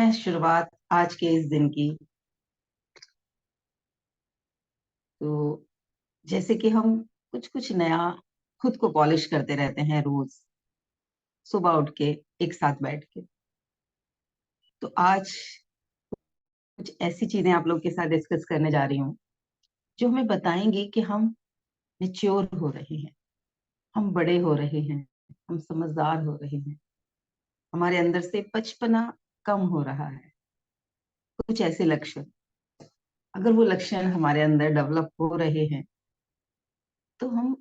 हैं शुरुआत आज के इस दिन की। तो जैसे कि हम कुछ कुछ नया खुद को पॉलिश करते रहते हैं रोज सुबह उठ के एक साथ बैठ के। तो आज कुछ ऐसी चीजें आप लोग के साथ डिस्कस करने जा रही हूँ जो हमें बताएंगे कि हम मेच्योर हो रहे हैं, हम बड़े हो रहे हैं, हम समझदार हो रहे हैं, हमारे अंदर से बचपना कम हो रहा है। कुछ ऐसे लक्षण, अगर वो लक्षण हमारे अंदर डेवलप हो रहे हैं तो हम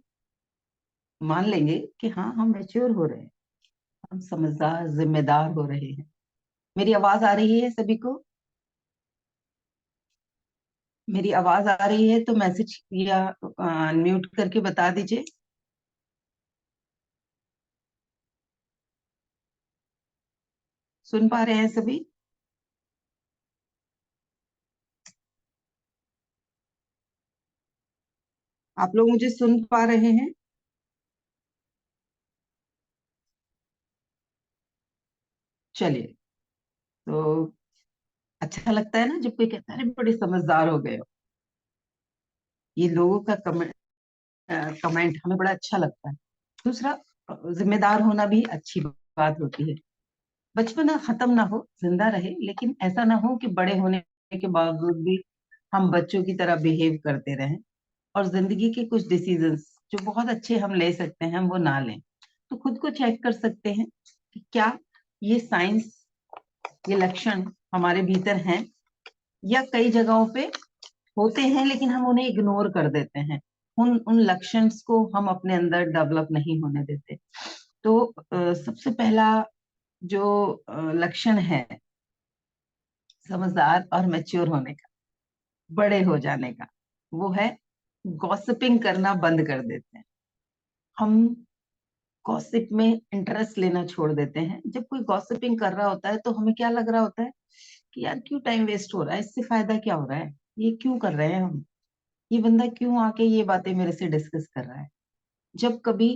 मान लेंगे कि हाँ, हम मेच्योर हो रहे हैं, हम समझदार जिम्मेदार हो रहे हैं। मेरी आवाज आ रही है सभी को? मेरी आवाज आ रही है तो मैसेज या अनम्यूट करके बता दीजिए। सुन पा रहे हैं सभी? आप लोग मुझे सुन पा रहे हैं? चलिए। तो अच्छा लगता है ना जब कोई कहता है अरे बड़े समझदार हो गए हो। ये लोगों का कमेंट हमें बड़ा अच्छा लगता है। दूसरा, जिम्मेदार होना भी अच्छी बात होती है। बचपना खत्म ना हो, जिंदा रहे, लेकिन ऐसा ना हो कि बड़े होने के बावजूद भी हम बच्चों की तरह बिहेव करते रहें और जिंदगी के कुछ डिसीजंस जो बहुत अच्छे हम ले सकते हैं हम वो ना लें। तो खुद को चेक कर सकते हैं कि क्या ये साइंस, ये लक्षण हमारे भीतर हैं या कई जगहों पे होते हैं लेकिन हम उन्हें इग्नोर कर देते हैं। उन उन लक्षण्स को हम अपने अंदर डेवलप नहीं होने देते। तो सबसे पहला जो लक्षण है समझदार और मैच्योर होने का, बड़े हो जाने का, वो है गॉसिपिंग करना बंद कर देते हैं। हम गॉसिप में इंटरेस्ट लेना छोड़ देते हैं। जब कोई गॉसिपिंग कर रहा होता है तो हमें क्या लग रहा होता है कि यार क्यों टाइम वेस्ट हो रहा है, इससे फायदा क्या हो रहा है, ये क्यों कर रहे हैं हम, ये बंदा क्यों आके ये बातें मेरे से डिस्कस कर रहा है। जब कभी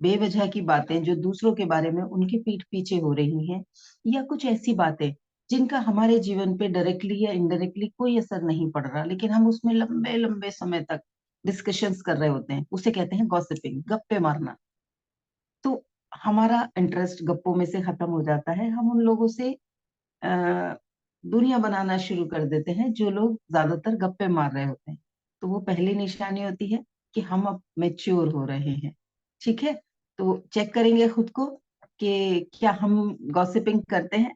बेवजह की बातें जो दूसरों के बारे में उनके पीठ पीछे हो रही हैं, या कुछ ऐसी बातें जिनका हमारे जीवन पे डायरेक्टली या इनडायरेक्टली कोई असर नहीं पड़ रहा लेकिन हम उसमें लंबे लंबे समय तक डिस्कशंस कर रहे होते हैं, उसे कहते हैं गॉसिपिंग, गप्पे मारना। तो हमारा इंटरेस्ट गप्पों में से खत्म हो जाता है। हम उन लोगों से अ, दूरियां बनाना शुरू कर देते हैं जो लोग ज्यादातर गप्पे मार रहे होते हैं। तो वो पहली निशानी होती है कि हम अब मेच्योर हो रहे हैं। ठीक है। तो चेक करेंगे खुद को कि क्या हम गॉसिपिंग करते हैं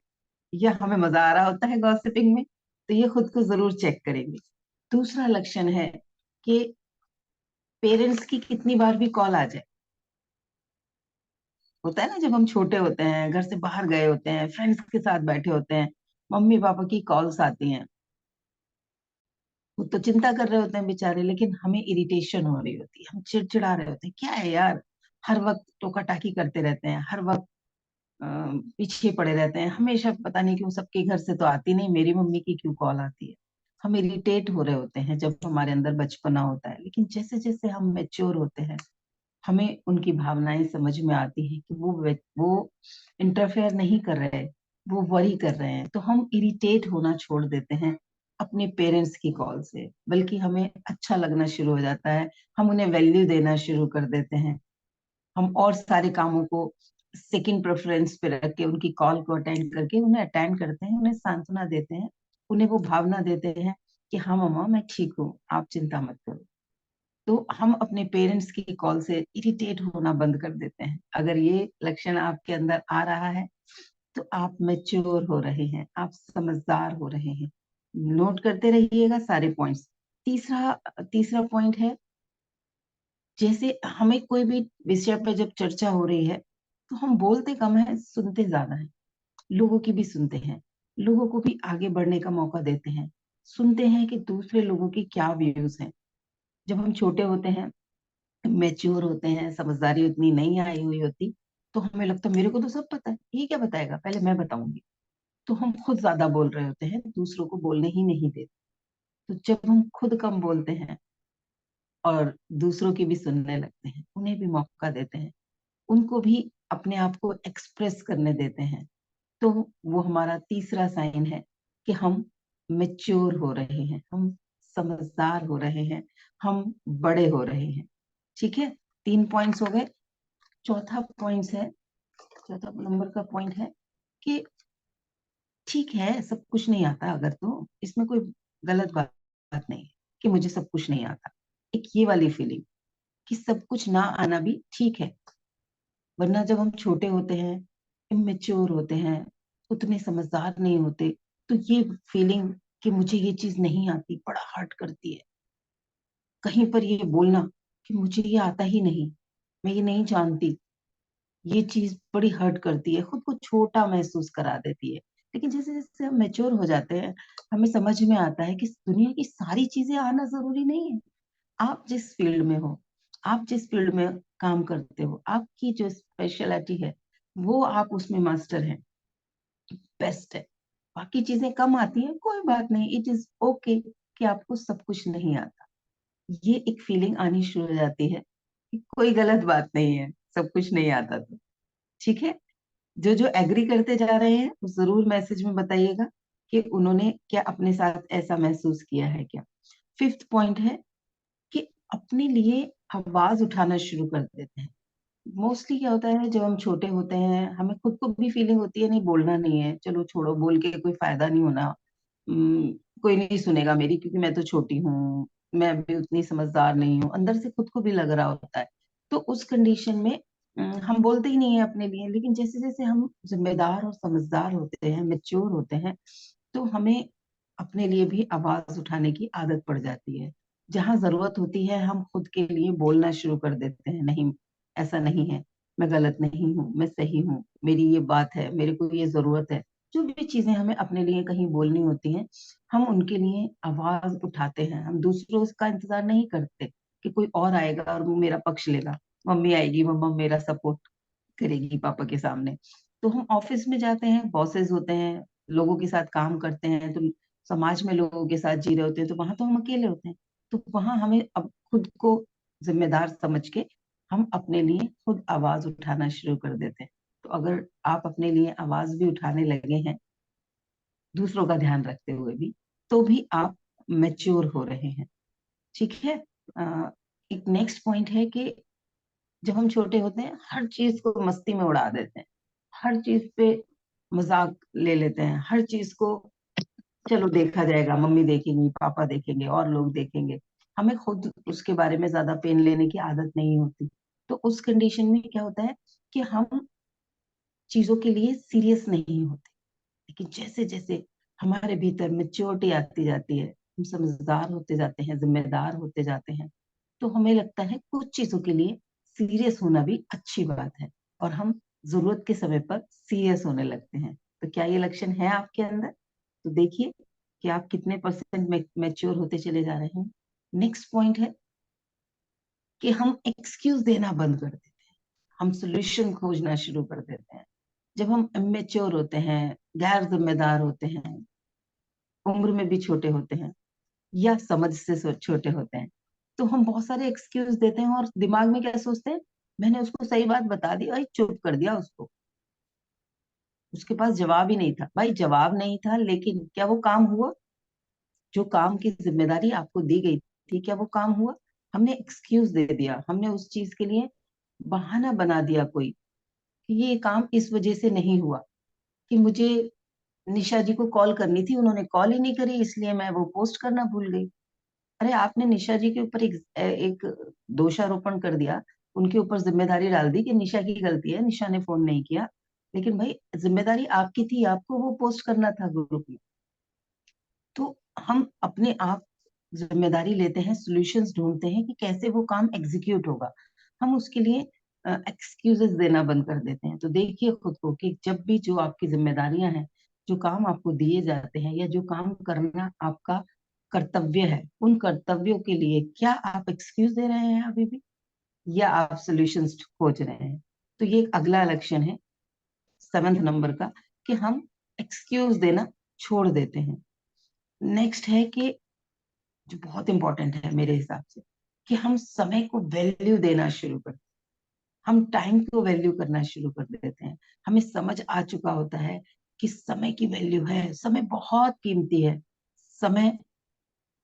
या हमें मजा आ रहा होता है गॉसिपिंग में। तो ये खुद को जरूर चेक करेंगे। दूसरा लक्षण है कि पेरेंट्स की कितनी बार भी कॉल आ जाए। होता है ना, जब हम छोटे होते हैं, घर से बाहर गए होते हैं, फ्रेंड्स के साथ बैठे होते हैं, मम्मी पापा की कॉल्स आती हैं। वो तो चिंता कर रहे होते हैं बेचारे, लेकिन हमें इरिटेशन हो रही होती है, हम चिड़चिड़ा रहे होते हैं, क्या है यार, हर वक्त टोका टाकी करते रहते हैं, हर वक्त अ, पीछे पड़े रहते हैं, हमेशा पता नहीं क्यों सबके घर से तो आती नहीं, मेरी मम्मी की क्यों कॉल आती है। हम इरिटेट हो रहे होते हैं जब हमारे अंदर बचपना होता है। लेकिन जैसे जैसे हम मेच्योर होते हैं हमें उनकी भावनाएं समझ में आती है कि वो इंटरफेयर नहीं कर रहे, वो वरी कर रहे हैं। तो हम इरिटेट होना छोड़ देते हैं अपने पेरेंट्स की कॉल से, बल्कि हमें अच्छा लगना शुरू हो जाता है। हम उन्हें वैल्यू देना शुरू कर देते हैं। हम और सारे कामों को सेकंड प्रेफरेंस पे रख के उनकी कॉल को अटेंड करके उन्हें अटेंड करते हैं, उन्हें सांत्वना देते हैं, उन्हें वो भावना देते हैं कि हाँ मम्मा मैं ठीक हूँ, आप चिंता मत करो। तो हम अपने पेरेंट्स की कॉल से इरिटेट होना बंद कर देते हैं। अगर ये लक्षण आपके अंदर आ रहा है तो आप मैच्योर हो रहे हैं, आप समझदार हो रहे हैं। नोट करते रहिएगा सारे पॉइंट्स। तीसरा तीसरा पॉइंट है, जैसे हमें कोई भी विषय पे जब चर्चा हो रही है तो हम बोलते कम है, सुनते ज्यादा है। लोगों की भी सुनते हैं, लोगों को भी आगे बढ़ने का मौका देते हैं, सुनते हैं कि दूसरे लोगों की क्या व्यूज हैं। जब हम छोटे होते हैं, मेच्योर होते हैं, समझदारी उतनी नहीं आई हुई होती, तो हमें लगता है मेरे को तो सब पता है, ये क्या बताएगा, पहले मैं बताऊंगी। तो हम खुद ज्यादा बोल रहे होते हैं, दूसरों को बोलने ही नहीं देते। तो जब हम खुद कम बोलते हैं और दूसरों की भी सुनने लगते हैं, उन्हें भी मौका देते हैं, उनको भी अपने आप को एक्सप्रेस करने देते हैं, तो वो हमारा तीसरा साइन है कि हम मेच्योर हो रहे हैं, हम समझदार हो रहे हैं, हम बड़े हो रहे हैं। ठीक है, 3 पॉइंट्स हो गए। चौथा पॉइंट है, चौथा नंबर का पॉइंट है कि ठीक है, सब कुछ नहीं आता अगर, तो इसमें कोई गलत बात नहीं है कि मुझे सब कुछ नहीं आता। एक ये वाली फीलिंग कि सब कुछ ना आना भी ठीक है, वरना जब हम छोटे होते हैं, इमेच्योर होते हैं, उतने समझदार नहीं होते, तो ये फीलिंग कि मुझे ये चीज नहीं आती बड़ा हर्ट करती है। कहीं पर ये बोलना कि मुझे ये आता ही नहीं, मैं ये नहीं जानती, ये चीज बड़ी हर्ट करती है, खुद को छोटा महसूस करा देती है। लेकिन जैसे जैसे हम मेच्योर हो जाते हैं, हमें समझ में आता है कि दुनिया की सारी चीजें आना जरूरी नहीं है। आप जिस फील्ड में हो, आप जिस फील्ड में काम करते हो, आपकी जो स्पेशलिटी है, वो आप उसमें मास्टर हैं, बेस्ट है। बाकी चीजें कम आती हैं, कोई बात नहीं, इट इज ओके कि आपको सब कुछ नहीं आता। ये एक फीलिंग आनी शुरू हो जाती है कि कोई गलत बात नहीं है, सब कुछ नहीं आता तो। ठीक है, जो जो एग्री करते जा रहे हैं वो जरूर मैसेज में बताइएगा कि उन्होंने क्या अपने साथ ऐसा महसूस किया है क्या। फिफ्थ पॉइंट है कि अपने लिए आवाज उठाना शुरू कर देते हैं। मोस्टली क्या होता है, जब हम छोटे होते हैं हमें खुद को भी फीलिंग होती है नहीं बोलना नहीं है, चलो छोड़ो, बोल के कोई फायदा नहीं होना। उम, कोई नहीं सुनेगा मेरी, क्योंकि मैं तो छोटी हूँ, मैं अभी उतनी समझदार नहीं हूँ, अंदर से खुद को भी लग रहा होता है। तो उस कंडीशन में हम बोलते ही नहीं है अपने लिए। लेकिन जैसे जैसे हम जिम्मेदार और समझदार होते हैं, मेच्योर होते हैं, तो हमें अपने लिए भी आवाज उठाने की आदत पड़ जाती है। जहां जरूरत होती है हम खुद के लिए बोलना शुरू कर देते हैं, नहीं ऐसा नहीं है, मैं गलत नहीं हूँ, मैं सही हूँ, मेरी ये बात है, मेरे को ये जरूरत है। जो भी चीजें हमें अपने लिए कहीं बोलनी होती हैं, हम उनके लिए आवाज उठाते हैं। हम दूसरों का इंतजार नहीं करते कि कोई और आएगा और वो मेरा पक्ष लेगा। मम्मी आएगी, मम्मा मेरा सपोर्ट करेगी पापा के सामने। तो हम ऑफिस में जाते हैं, बॉसेस होते हैं, लोगों के साथ काम करते हैं, तो समाज में लोगों के साथ जी रहे होते हैं, तो वहां तो हम अकेले होते हैं। तो वहां हमें अब खुद को जिम्मेदार समझ के हम अपने लिए खुद आवाज उठाना शुरू कर देते हैं। तो अगर आप अपने लिए आवाज भी उठाने लगे हैं, दूसरों का ध्यान रखते हुए भी, तो भी आप मैच्योर हो रहे हैं। ठीक है। अ, एक नेक्स्ट पॉइंट है कि जब हम छोटे होते हैं हर चीज को मस्ती में उड़ा देते हैं, हर चीज पे मजाक ले लेते हैं, हर चीज को चलो देखा जाएगा, मम्मी देखेंगी, पापा देखेंगे, और लोग देखेंगे। हमें खुद उसके बारे में ज्यादा पेन लेने की आदत नहीं होती। तो उस कंडीशन में क्या होता है कि हम चीजों के लिए सीरियस नहीं होते। लेकिन जैसे जैसे हमारे भीतर मेच्योरिटी आती जाती है, हम समझदार होते जाते हैं, जिम्मेदार होते जाते हैं, तो हमें लगता है कुछ चीजों के लिए सीरियस होना भी अच्छी बात है, और हम जरूरत के समय पर सीरियस होने लगते हैं। तो क्या ये लक्षण है आपके अंदर? तो देखिए कि आप कितने परसेंट मैच्योर होते चले जा रहे हैं। नेक्स्ट पॉइंट है कि हम एक्सक्यूज देना बंद कर देते हैं, हम सोल्यूशन खोजना शुरू कर देते हैं। जब हम इमेच्योर होते हैं, गैर जिम्मेदार होते हैं, उम्र में भी छोटे होते हैं, या समझ से छोटे होते हैं, तो हम बहुत सारे एक्सक्यूज देते हैं और दिमाग में क्या सोचते हैं, मैंने उसको सही बात बता दी और चुप कर दिया उसको, उसके पास जवाब ही नहीं था। भाई जवाब नहीं था, लेकिन क्या वो काम हुआ? जो काम की जिम्मेदारी आपको दी गई थी, क्या वो काम हुआ? हमने एक्सक्यूज दे दिया, हमने उस चीज के लिए बहाना बना दिया कोई, कि ये काम इस वजह से नहीं हुआ, कि मुझे निशा जी को कॉल करनी थी, उन्होंने कॉल ही नहीं करी, इसलिए मैं वो पोस्ट करना भूल गई। अरे आपने निशा जी के ऊपर एक दोषारोपण कर दिया, उनके ऊपर जिम्मेदारी डाल दी कि निशा की गलती है, निशा ने फोन नहीं किया। लेकिन भाई जिम्मेदारी आपकी थी, आपको वो पोस्ट करना था ग्रुप में। तो हम अपने आप जिम्मेदारी लेते हैं, सॉल्यूशंस ढूंढते हैं कि कैसे वो काम एग्जीक्यूट होगा। हम उसके लिए एक्सक्यूजेस देना बंद कर देते हैं। तो देखिए खुद को कि जब भी जो आपकी जिम्मेदारियां हैं, जो काम आपको दिए जाते हैं, या जो काम करना आपका कर्तव्य है, उन कर्तव्यों के लिए क्या आप एक्सक्यूज दे रहे हैं अभी भी, या आप सॉल्यूशंस खोज रहे हैं? तो ये एक अगला लक्षण है, 7th नंबर का, कि हम एक्सक्यूज देना छोड़ देते हैं। नेक्स्ट है कि जो बहुत इंपॉर्टेंट है मेरे हिसाब से, कि हम समय को वैल्यू देना शुरू कर, हम टाइम को वैल्यू करना शुरू कर देते हैं। हमें समझ आ चुका होता है कि समय की वैल्यू है, समय बहुत कीमती है। समय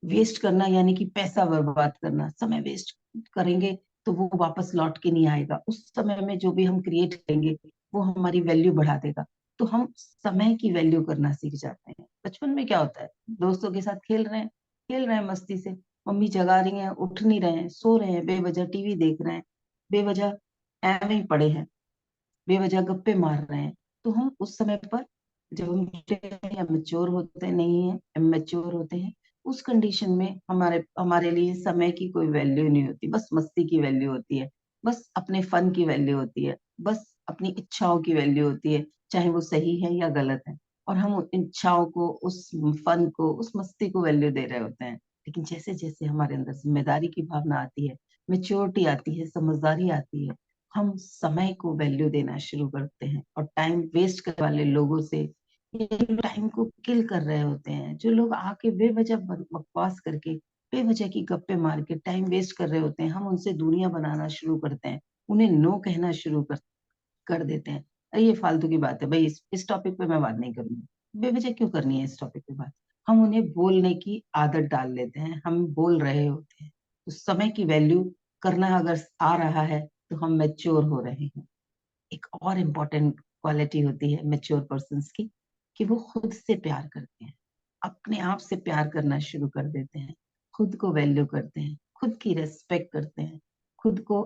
वेस्ट करना यानी कि पैसा बर्बाद करना, समय वेस्ट करेंगे तो वो वापस लौट के नहीं आएगा। उस समय में जो भी हम क्रिएट करेंगे वो हमारी वैल्यू बढ़ा देगा। तो हम समय की वैल्यू करना सीख जाते हैं। बचपन में क्या होता है, दोस्तों के साथ खेल रहे हैं मस्ती से, मम्मी जगा रही हैं, उठ नहीं रहे हैं, सो रहे हैं, बेवजह टीवी देख रहे हैं, बेवजह ऐਵੇਂ ही पड़े हैं, बेवजह गप्पे मार रहे हैं। तो हम उस समय पर जब हम या मेच्योर होते नहीं है, इमेच्योर होते हैं, उस कंडीशन में हमारे हमारे लिए समय की कोई वैल्यू नहीं होती, बस मस्ती की वैल्यू होती है, बस अपने फन की वैल्यू होती है, बस अपनी इच्छाओं की वैल्यू होती है, चाहे वो सही है या गलत है। और हम उन इच्छाओं को, उस फन को, उस मस्ती को वैल्यू दे रहे होते हैं। लेकिन जैसे जैसे हमारे अंदर जिम्मेदारी की भावना आती है, मेच्योरिटी आती है, समझदारी आती है, हम समय को वैल्यू देना शुरू करते हैं। और टाइम वेस्ट करने वाले लोगों से, ये टाइम को किल कर रहे होते हैं, जो लोग आके बेवजह बकवास करके, बेवजह की गप्पे मार के टाइम वेस्ट कर रहे होते हैं, हम उनसे दूरियां बनाना शुरू करते हैं, उन्हें नो कहना शुरू कर देते हैं। अरे ये फालतू की बात है भाई, इस टॉपिक पे मैं बात नहीं करूंगी। बेवजह क्यों करनी है इस टॉपिक पे बात? हम उन्हें बोलने की आदत डाल लेते हैं, हम बोल रहे होते हैं। तो समय की वैल्यू करना अगर आ रहा है तो हम मैच्योर हो रहे हैं। एक और इम्पोर्टेंट क्वालिटी होती है मैच्योर पर्सन्स की, कि वो खुद से प्यार करते हैं, अपने आप से प्यार करना शुरू कर देते हैं, खुद को वैल्यू करते हैं, खुद की रेस्पेक्ट करते हैं, खुद को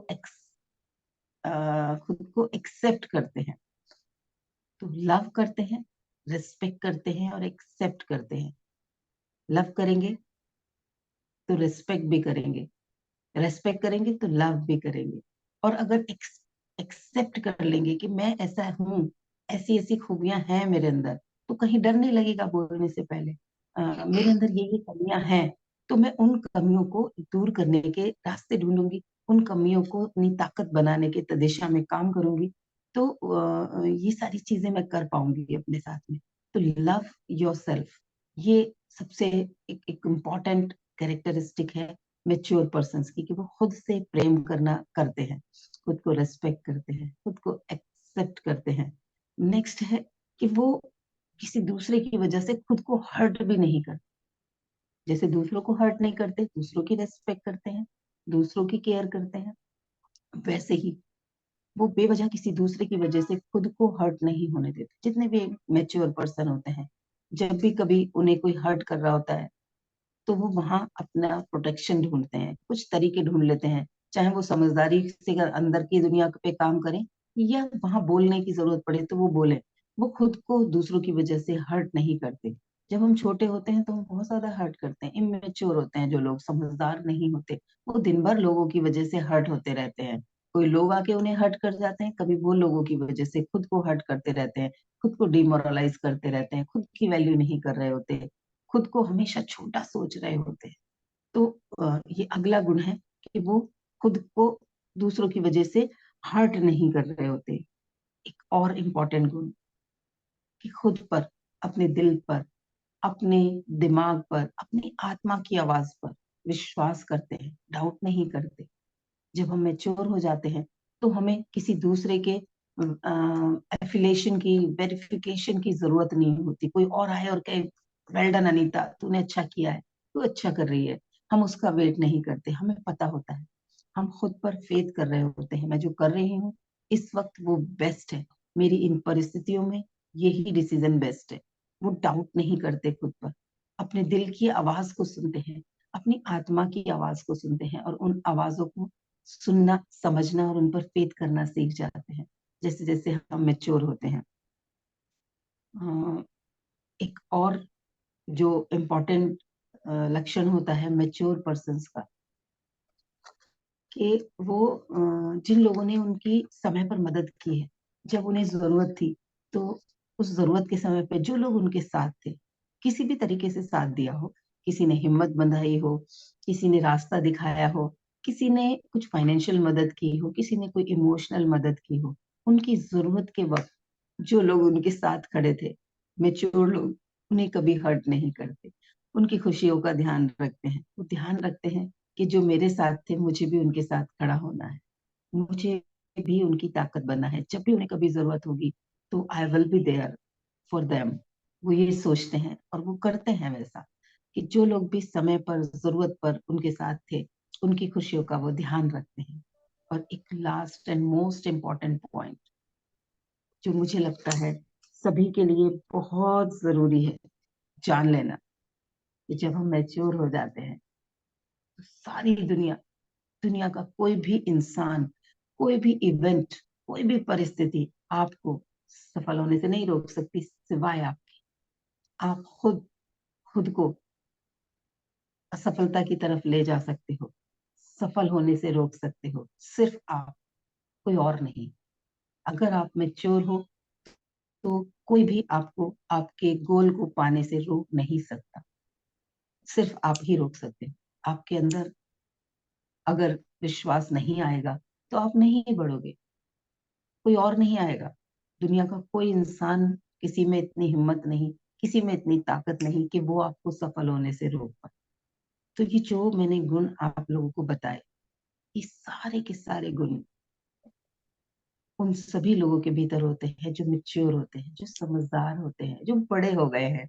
खुद को एक्सेप्ट करते हैं। तो लव करते हैं, रिस्पेक्ट करते हैं और एक्सेप्ट करते हैं। लव करेंगे तो रिस्पेक्ट भी करेंगे, रेस्पेक्ट करेंगे तो लव भी करेंगे। और अगर एक्सेप्ट कर लेंगे कि मैं ऐसा हूँ, ऐसी ऐसी खूबियां हैं मेरे अंदर, तो कहीं डर नहीं लगेगा बोलने से पहले। मेरे अंदर ये कमियां हैं, तो मैं उन कमियों को दूर करने के रास्ते ढूंढूंगी, उन कमियों को अपनी ताकत बनाने के दिशा में काम करूंगी। तो ये सारी चीजें मैं कर पाऊंगी अपने साथ में। तो लव योरसेल्फ, ये सबसे एक इम्पॉर्टेंट कैरेक्टरिस्टिक है मेच्योर पर्सन्स की, कि वो खुद से प्रेम करना करते हैं, खुद को रेस्पेक्ट करते हैं, खुद को एक्सेप्ट करते हैं। नेक्स्ट है कि वो किसी दूसरे की वजह से खुद को हर्ट भी नहीं करते। जैसे दूसरों को हर्ट नहीं करते, दूसरों की रेस्पेक्ट करते हैं, दूसरों की केयर करते हैं, वैसे ही वो बेवजह किसी दूसरे की वजह से खुद को हर्ट नहीं होने देते। जितने भी मेच्योर पर्सन होते हैं, जब भी कभी उन्हें कोई हर्ट कर रहा होता है, तो वो वहां अपना प्रोटेक्शन ढूंढते हैं, कुछ तरीके ढूंढ लेते हैं। चाहे वो समझदारी से अगर अंदर की दुनिया पे काम करें, या वहां बोलने की जरूरत पड़े तो वो बोले। वो खुद को दूसरों की वजह से हर्ट नहीं करते। जब हम छोटे होते हैं तो हम बहुत ज्यादा हर्ट करते हैं। इमेच्योर होते हैं जो लोग, समझदार नहीं होते, वो दिन भर लोगों की वजह से हर्ट होते रहते हैं। कोई लोग आके उन्हें हर्ट कर जाते हैं, कभी वो लोगों की वजह से खुद को हर्ट करते रहते हैं, खुद को डिमोरलाइज करते रहते हैं, खुद की वैल्यू नहीं कर रहे होते, खुद को हमेशा छोटा सोच रहे होते हैं। तो ये अगला गुण है कि वो खुद को दूसरों की वजह से हर्ट नहीं कर रहे होते। एक और इम्पोर्टेंट गुण, कि खुद पर, अपने दिल पर, अपने दिमाग पर, अपनी आत्मा की आवाज पर विश्वास करते हैं, डाउट नहीं करते। जब हम मैच्योर हो जाते हैं तो हमें किसी दूसरे के एफिलेशन की, वेरिफिकेशन की जरूरत नहीं होती। कोई और आए और कहे वेल डन अनीता, तूने अच्छा किया है, तू अच्छा कर रही है, हम उसका वेट नहीं करते। हमें पता होता है, हम खुद पर फेथ कर रहे होते हैं, मैं जो कर रही हूँ इस वक्त वो बेस्ट है, मेरी इन परिस्थितियों में यही डिसीजन बेस्ट है। वो डाउट नहीं करते खुद पर, अपने दिल की आवाज को सुनते हैं, अपनी आत्मा की आवाज को सुनते हैं, और उन आवाजों को सुनना, समझना और उन पर फेथ करना सीख जाते हैं जैसे जैसे हम मेच्योर होते हैं। एक और जो इम्पोर्टेंट लक्षण होता है मेच्योर पर्सन्स का, कि वो जिन लोगों ने उनकी समय पर मदद की है, जब उन्हें जरूरत थी, तो उस जरूरत के समय पे जो लोग उनके साथ थे, किसी भी तरीके से साथ दिया हो, किसी ने हिम्मत बंधाई हो, किसी ने रास्ता दिखाया हो, किसी ने कुछ फाइनेंशियल मदद की हो, किसी ने कोई इमोशनल मदद की हो, उनकी जरूरत के वक्त जो लोग उनके साथ खड़े थे, मेच्योर लोग, उन्हें कभी हर्ट नहीं करते, उनकी खुशियों का ध्यान रखते हैं। वो ध्यान रखते हैं कि जो मेरे साथ थे, मुझे भी उनके साथ खड़ा होना है, मुझे भी उनकी ताकत बनना है। जब भी उन्हें कभी जरूरत होगी तो I will be there. For them. वो ये सोचते हैं और वो करते हैं वैसा, कि जो लोग भी समय पर जरूरत पर उनके साथ थे, उनकी खुशियों का वो ध्यान रखते हैं। और एक last and most important point जो मुझे लगता है सभी के लिए बहुत जरूरी है जान लेना, कि जब हम मैच्योर हो जाते हैं तो सारी दुनिया, दुनिया का कोई भी इंसान, कोई भी इवेंट, कोई भी परिस्थिति आपको सफल होने से नहीं रोक सकती, सिवाय आप खुद खुद को असफलता की तरफ ले जा सकते हो, सफल होने से रोक सकते हो, सिर्फ आप, कोई और नहीं। अगर आप मैच्योर हो तो कोई भी आपको आपके गोल को पाने से रोक नहीं सकता, सिर्फ आप ही रोक सकते हो। आपके अंदर अगर विश्वास नहीं आएगा तो आप नहीं बढ़ोगे, कोई और नहीं आएगा। दुनिया का कोई इंसान, किसी में इतनी हिम्मत नहीं, किसी में इतनी ताकत नहीं कि वो आपको सफल होने से रोक पाए। तो ये जो मैंने गुण आप लोगों को बताए, ये सारे के सारे गुण उन सभी लोगों के भीतर होते हैं जो मेच्योर होते हैं, जो समझदार होते हैं, जो बड़े हो गए हैं,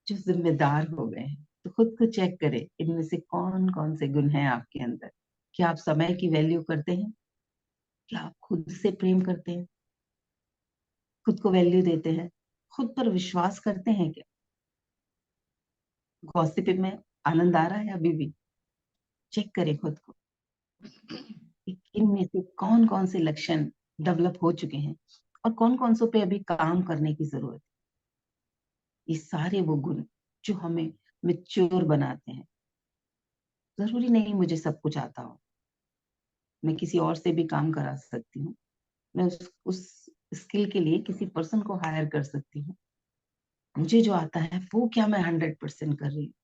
जो जिम्मेदार हो गए हैं। तो खुद को चेक करें, इनमें से कौन कौन से गुण हैं आपके अंदर। क्या आप समय की वैल्यू करते हैं? क्या आप खुद से प्रेम करते हैं? खुद को वैल्यू देते हैं? खुद पर विश्वास करते हैं क्या? गॉसिप में आनंद आ रहा है अभी भी? चेक करें खुद को कि इनमें से कौन कौन से लक्षण डेवलप हो चुके हैं और कौन कौन सो पे अभी काम करने की जरूरत है। ये सारे वो गुण जो हमें मेच्योर बनाते हैं। जरूरी नहीं मुझे सब कुछ आता हो, मैं किसी और से भी काम करा सकती हूँ। मैं उस स्किल के लिए किसी पर्सन को हायर कर सकती हूँ। मुझे जो आता है वो क्या मैं 100% कर रही हूँ?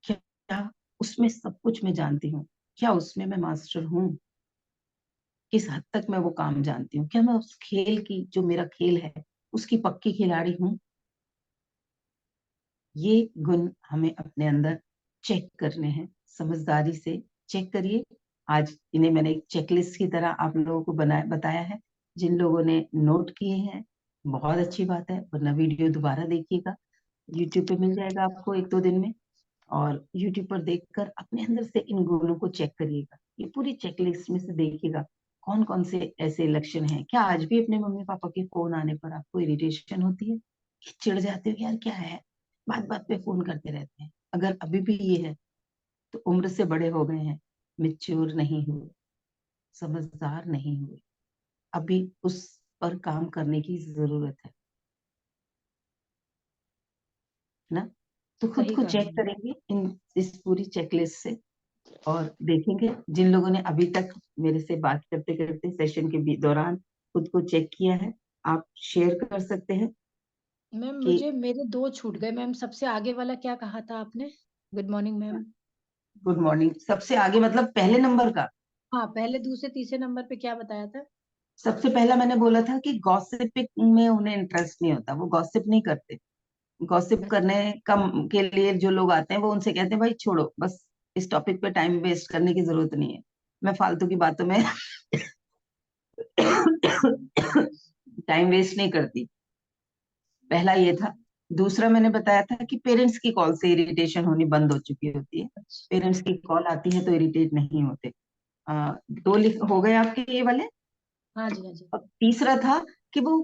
क्या उसमें सब कुछ मैं जानती हूँ? क्या उसमें मैं मास्टर हूँ? किस हद तक मैं वो काम जानती हूँ? क्या मैं उस खेल की, जो मेरा खेल है, उसकी पक्की खिलाड़ी हूँ? ये गुण हमें अपने अंदर चेक करने हैं, समझदारी से चेक करिए। आज इन्हें मैंने एक चेकलिस्ट की तरह आप लोगों को बताया है। जिन लोगों ने नोट किए हैं, बहुत अच्छी बात है, वरना वीडियो दोबारा देखिएगा, यूट्यूब पे मिल जाएगा आपको 1-2 दिन में। और यूट्यूब पर देखकर अपने अंदर से इन गुणों को चेक करिएगा। ये पूरी चेकलिस्ट में से देखिएगा कौन कौन से ऐसे लक्षण हैं। क्या आज भी अपने मम्मी पापा के फोन आने पर आपको इरिटेशन होती है, कि चिढ़ जाते हो, यार क्या है, बात बात पे फोन करते रहते हैं? अगर अभी भी ये है तो उम्र से बड़े हो गए हैं, मेच्योर नहीं हुए, समझदार नहीं हुए। अभी उस पर काम करने की जरूरत है ना? तो खुद सही को कहा चेक मैम। करेंगे इस पूरी चेकलिस्ट से, और देखेंगे जिन लोगों ने अभी तक मेरे से बात करते करते सेशन के दौरान खुद को चेक किया है, आप शेयर कर सकते हैं मैम कि मुझे मेरे दो छूट गए मैम। सबसे आगे वाला क्या कहा था आपने? Good morning ma'am. Good morning सबसे आगे मतलब पहले नंबर का। हाँ, पहले दूसरे तीसरे नंबर पे क्या बताया था? सबसे पहला मैंने बोला था कि गॉसिपिंग में उन्हें इंटरेस्ट नहीं होता, वो गॉसिप नहीं करते। गॉसिप अच्छा। करने कम के लिए जो लोग आते हैं वो उनसे कहते हैं भाई छोड़ो, बस इस टॉपिक पे टाइम वेस्ट करने की जरूरत नहीं है, मैं फालतू की बातों में टाइम वेस्ट नहीं करती। पहला ये था। दूसरा मैंने बताया था कि पेरेंट्स की कॉल से इरिटेशन होनी बंद हो चुकी होती है। अच्छा। पेरेंट्स की कॉल आती है तो इरिटेट नहीं होते। दो लिख हो गए आपके ये वाले। हाँ जी, हाँ जी। और तीसरा था कि वो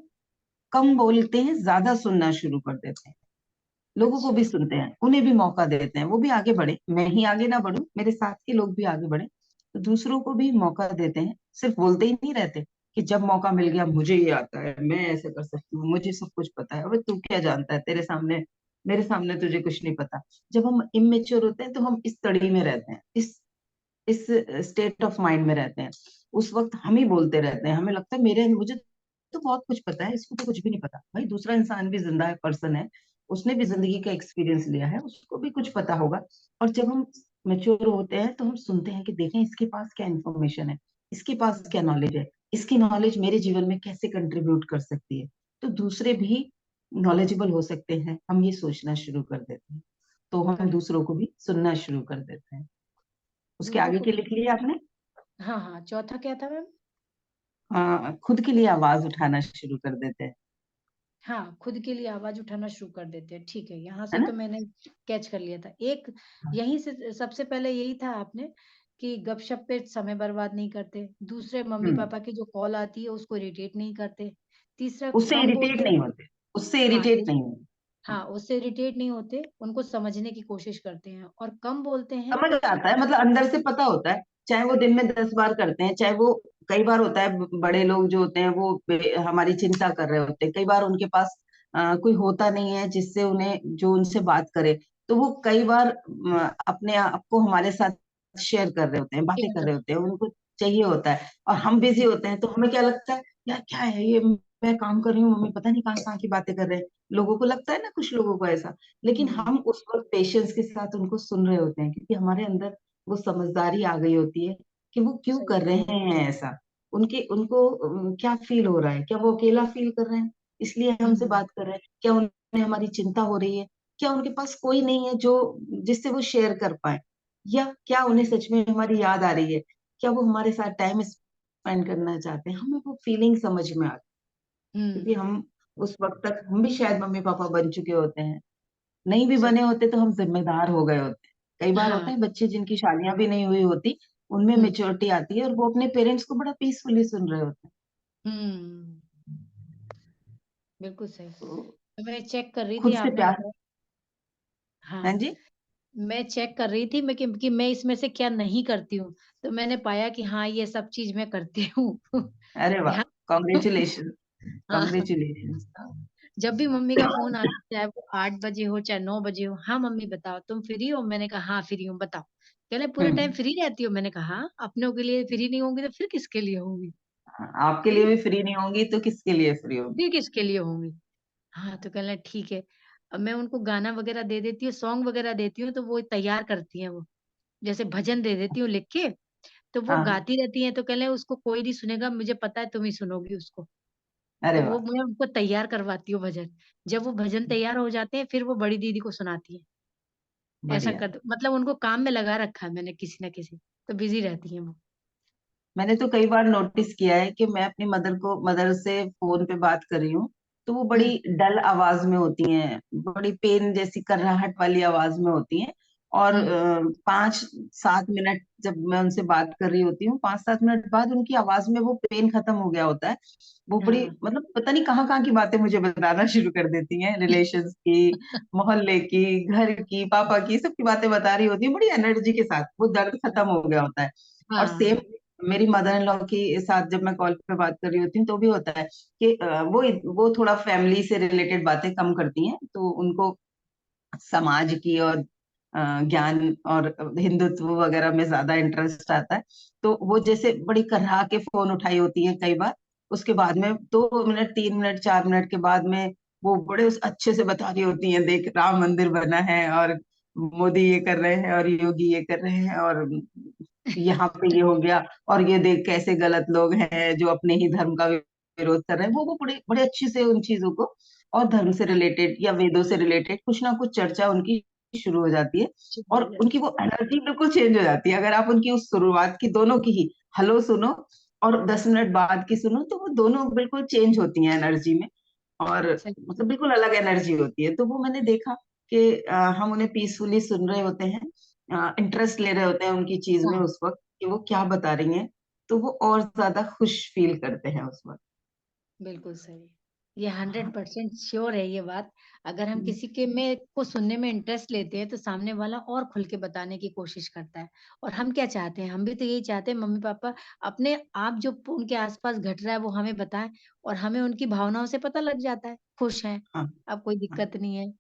कम बोलते हैं, ज्यादा सुनना शुरू कर देते हैं। लोगों को अच्छा। भी सुनते हैं, उन्हें भी मौका देते हैं, वो भी आगे बढ़े, मैं ही आगे ना बढ़ूं, मेरे साथ के लोग भी आगे बढ़े। तो दूसरों को भी मौका देते हैं, सिर्फ बोलते ही नहीं रहते कि जब मौका मिल गया मुझे ये आता है, मैं ऐसे कर सकती हूँ, मुझे सब कुछ पता है। अबे तू क्या जानता है, तेरे सामने, मेरे सामने तुझे कुछ नहीं पता। जब हम इमेच्योर होते हैं तो हम इस तड़ी में रहते हैं, इस स्टेट ऑफ माइंड में रहते हैं। उस वक्त हम ही बोलते रहते हैं, हमें लगता है मेरे मुझे तो बहुत कुछ पता है, इसको तो कुछ भी नहीं पता। भाई दूसरा इंसान भी जिंदा है, पर्सन है, उसने भी जिंदगी का एक्सपीरियंस लिया है, उसको भी कुछ पता होगा। और जब हम मेच्योर होते हैं तो हम सुनते हैं कि देखें इसके पास क्या इंफॉर्मेशन है, इसके पास क्या नॉलेज है, इसकी नॉलेज मेरे जीवन में कैसे कंट्रीब्यूट कर सकती है। तो दूसरे भी नॉलेजेबल हो सकते हैं, हम ये सोचना शुरू कर देते हैं, तो हम करेक्ट। दूसरों को भी सुनना शुरू कर देते हैं। उसके लोगों आगे को। के लिख लिया आपने? हाँ हाँ, चौथा क्या था मैम? खुद के लिए आवाज उठाना शुरू कर देते हैं। हाँ, खुद के लिए आवाज उठाना शुरू कर देते हैं। ठीक है, यहाँ है से ना? तो मैंने कैच कर लिया था। एक यहीं से सबसे पहले यही था आपने कि गपशप पे समय बर्बाद नहीं करते। दूसरे हम्म। मम्मी-पापा की जो कॉल आती है उसको इरिटेट नहीं करते। तीसरा उससे कम इरिटेट बोलते हैं। नहीं होते, उससे हाँ, इरिटेट नहीं होते। हाँ, उससे इरिटेट नहीं होते, उनको समझने की कोशिश करते हैं और कम बोलते हैं। समझ आता है, मतलब अंदर से पता होता है, चाहे वो दिन में 10 बार करते हैं, चाहे वो कई बार होता है बड़े लोग जो होते हैं वो हमारी चिंता कर रहे होते हैं, कई बार उनके पास कोई होता नहीं है जिससे उन्हें जो उनसे बात करे, तो वो कई बार अपने आप को हमारे साथ शेयर कर रहे होते हैं, बातें शेयर कर रहे कर होते हैं, उनको चाहिए होता है। और हम बिजी होते हैं तो हमें क्या लगता है, यार क्या है ये, मैं काम कर रही हूँ, मम्मी पता नहीं कहाँ कहाँ की बातें कर रहे हैं। लोगों को लगता है ना, कुछ लोगों को ऐसा। लेकिन हुँ, हम उस वक्त पेशेंस के साथ उनको सुन रहे होते हैं, क्योंकि हमारे अंदर वो समझदारी आ गई होती है कि वो क्यों सही कर रहे हैं ऐसा। उनके उनको क्या फील हो रहा है, क्या वो अकेला फील कर रहे हैं इसलिए हमसे हुँ, बात कर रहे हैं, क्या उन्हें हमारी चिंता हो रही है, क्या उनके पास कोई नहीं है जो जिससे वो शेयर कर पाए, या क्या उन्हें हुँ, सच में हमारी याद आ रही है, क्या वो हमारे साथ टाइम स्पेंड करना चाहते हैं। हमें वो फीलिंग समझ में आती है, हुँ, क्योंकि हम उस वक्त तक हम भी शायद मम्मी पापा बन चुके होते हैं, नहीं भी सही बने होते तो हम जिम्मेदार हो गए होते। कई बार होता हाँ, है बच्चे जिनकी शादियां भी नहीं हुई होती, उनमें हुँ, मेच्योरिटी आती है और वो अपने पेरेंट्स को बड़ा पीसफुली सुन रहे होते हैं। हुँ, बिल्कुल सही। तो तो मैं चेक कर रही थी खुद से आपने प्यार। बताया। हाँ हाँ, जी। मैं चेक कर रही थी मैं कि मैं इसमें से क्या नहीं करती हूँ, तो मैंने पाया कि हाँ, ये सब चीज़ मैं करती हूँ। अरे वाह, ध्यान कॉन्ग्रेचुलेशन, हाँ, कॉन्ग्रेचुलेशन। हाँ। जब भी मम्मी का फ़ोन आता है, चाहे वो 8 बजे हो, चाहे 9 बजे हो, "हाँ, मम्मी बताओ, तुम फ्री हो?" मैंने कहा, "हाँ, फ्री हूँ, बताओ।" कह रहे, "पूरे टाइम हम्म। फ्री रहती हो?" मैंने कहा, "हाँ, अपनों के लिए फ्री नहीं होंगी तो फिर किसके लिए होंगी?" आपके लिए भी फ्री नहीं होंगी तो किसके लिए फ्री होंगी। फिर किसके लिए होंगी? हाँ, तो कहने लगे ठीक है। अब मैं उनको गाना वगैरह दे देती हूँ, सॉन्ग वगैरह देती हूँ तो वो तैयार करती हैं वो। जैसे भजन दे देती हूँ लिख के, तो वो हाँ। गाती रहती हैं तो कह रहे उसको कोई नहीं सुनेगा, मुझे पता है तुम ही सुनोगी उसको। अरे तो वो वाह, मैं उनको तैयार करवाती हूँ भजन। जब वो भजन तैयार हो जाते हैं फिर वो बड़ी दीदी को सुनाती हैं। ऐसा बढ़िया। कर दो मतलब उनको काम में लगा रखा है मैंने किसी न किसी, तो बिज़ी रहती हैं वो। मैंने तो कई बार नोटिस किया है कि मैं अपनी मदर से फोन पे बात कर रही हूँ तो वो हुँ, बड़ी डल आवाज में होती हैं, बड़ी पेन जैसी कर्राहट वाली आवाज में होती हैं। और हुँ, 5-7 मिनट जब मैं उनसे बात कर रही होती हूँ, 5-7 मिनट बाद उनकी आवाज में वो पेन खत्म हो गया होता है। वो बड़ी, हाँ। मतलब पता नहीं कहाँ कहाँ की बातें मुझे बताना शुरू कर देती हैं, रिलेशंस की, मोहल्ले की, घर की, पापा की, सबकी बातें बता रही होती है बड़ी एनर्जी के साथ, वो दर्द खत्म हो गया होता है। और हाँ, सेम मेरी मदर इन लॉ के साथ जब मैं कॉल पे बात कर रही होती हूँ तो भी होता है कि वो थोड़ा फैमिली से रिलेटेड बातें कम करती हैं, तो उनको समाज की और ज्ञान और हिंदुत्व वगैरह में ज्यादा इंटरेस्ट आता है। तो वो जैसे बड़ी करहा के फोन उठाई होती है कई बार, उसके बाद में 2 मिनट, 3 मिनट, 4 मिनट के बाद में वो बड़े उस अच्छे से बता रही होती हैं, देख राम मंदिर बना है और मोदी ये कर रहे हैं और योगी ये कर रहे हैं और यहाँ पे ये हो गया, और ये देख कैसे गलत लोग हैं जो अपने ही धर्म का विरोध कर रहे हैं। वो बड़े बड़े अच्छे से उन चीजों को, और धर्म से हाँ, रिलेटेड या वेदों से रिलेटेड कुछ ना कुछ चर्चा उनकी शुरू हो जाती है। चुप और हो उनकी जाती वो एनर्जी बिल्कुल चेंज हो जाती है, अगर आप उनकी उस शुरुआत की दोनों की ही हेलो सुनो और 10 मिनट बाद की सुनो, तो वो दोनों बिल्कुल चेंज होती हैं एनर्जी में। और सही मतलब बिल्कुल अलग एनर्जी होती है। तो वो मैंने देखा कि हम उन्हें पीसफुली सुन रहे होते हैं, इंटरेस्ट ले रहे होते हैं उनकी चीज में हाँ। उस वक्त कि वो क्या बता रही हैं, तो वो और ज्यादा खुश फील करते हैं उस वक्त। बिल्कुल सही। ये हाँ। 100% श्योर है ये बात। अगर हम हम्म। किसी के में को सुनने में इंटरेस्ट लेते हैं, तो सामने वाला और खुल के बताने की कोशिश करता है। और हम क्या चाहते हैं? हम भी तो यही चाहते हैं मम्मी-पापा अपने आप जो उनके आस-पास घट रहा है, वो हमें बताएँ और हमें उनकी भावनाओं से पता लग जाता है, खुश हैं, हाँ। अब कोई हाँ। दिक्कत नहीं है।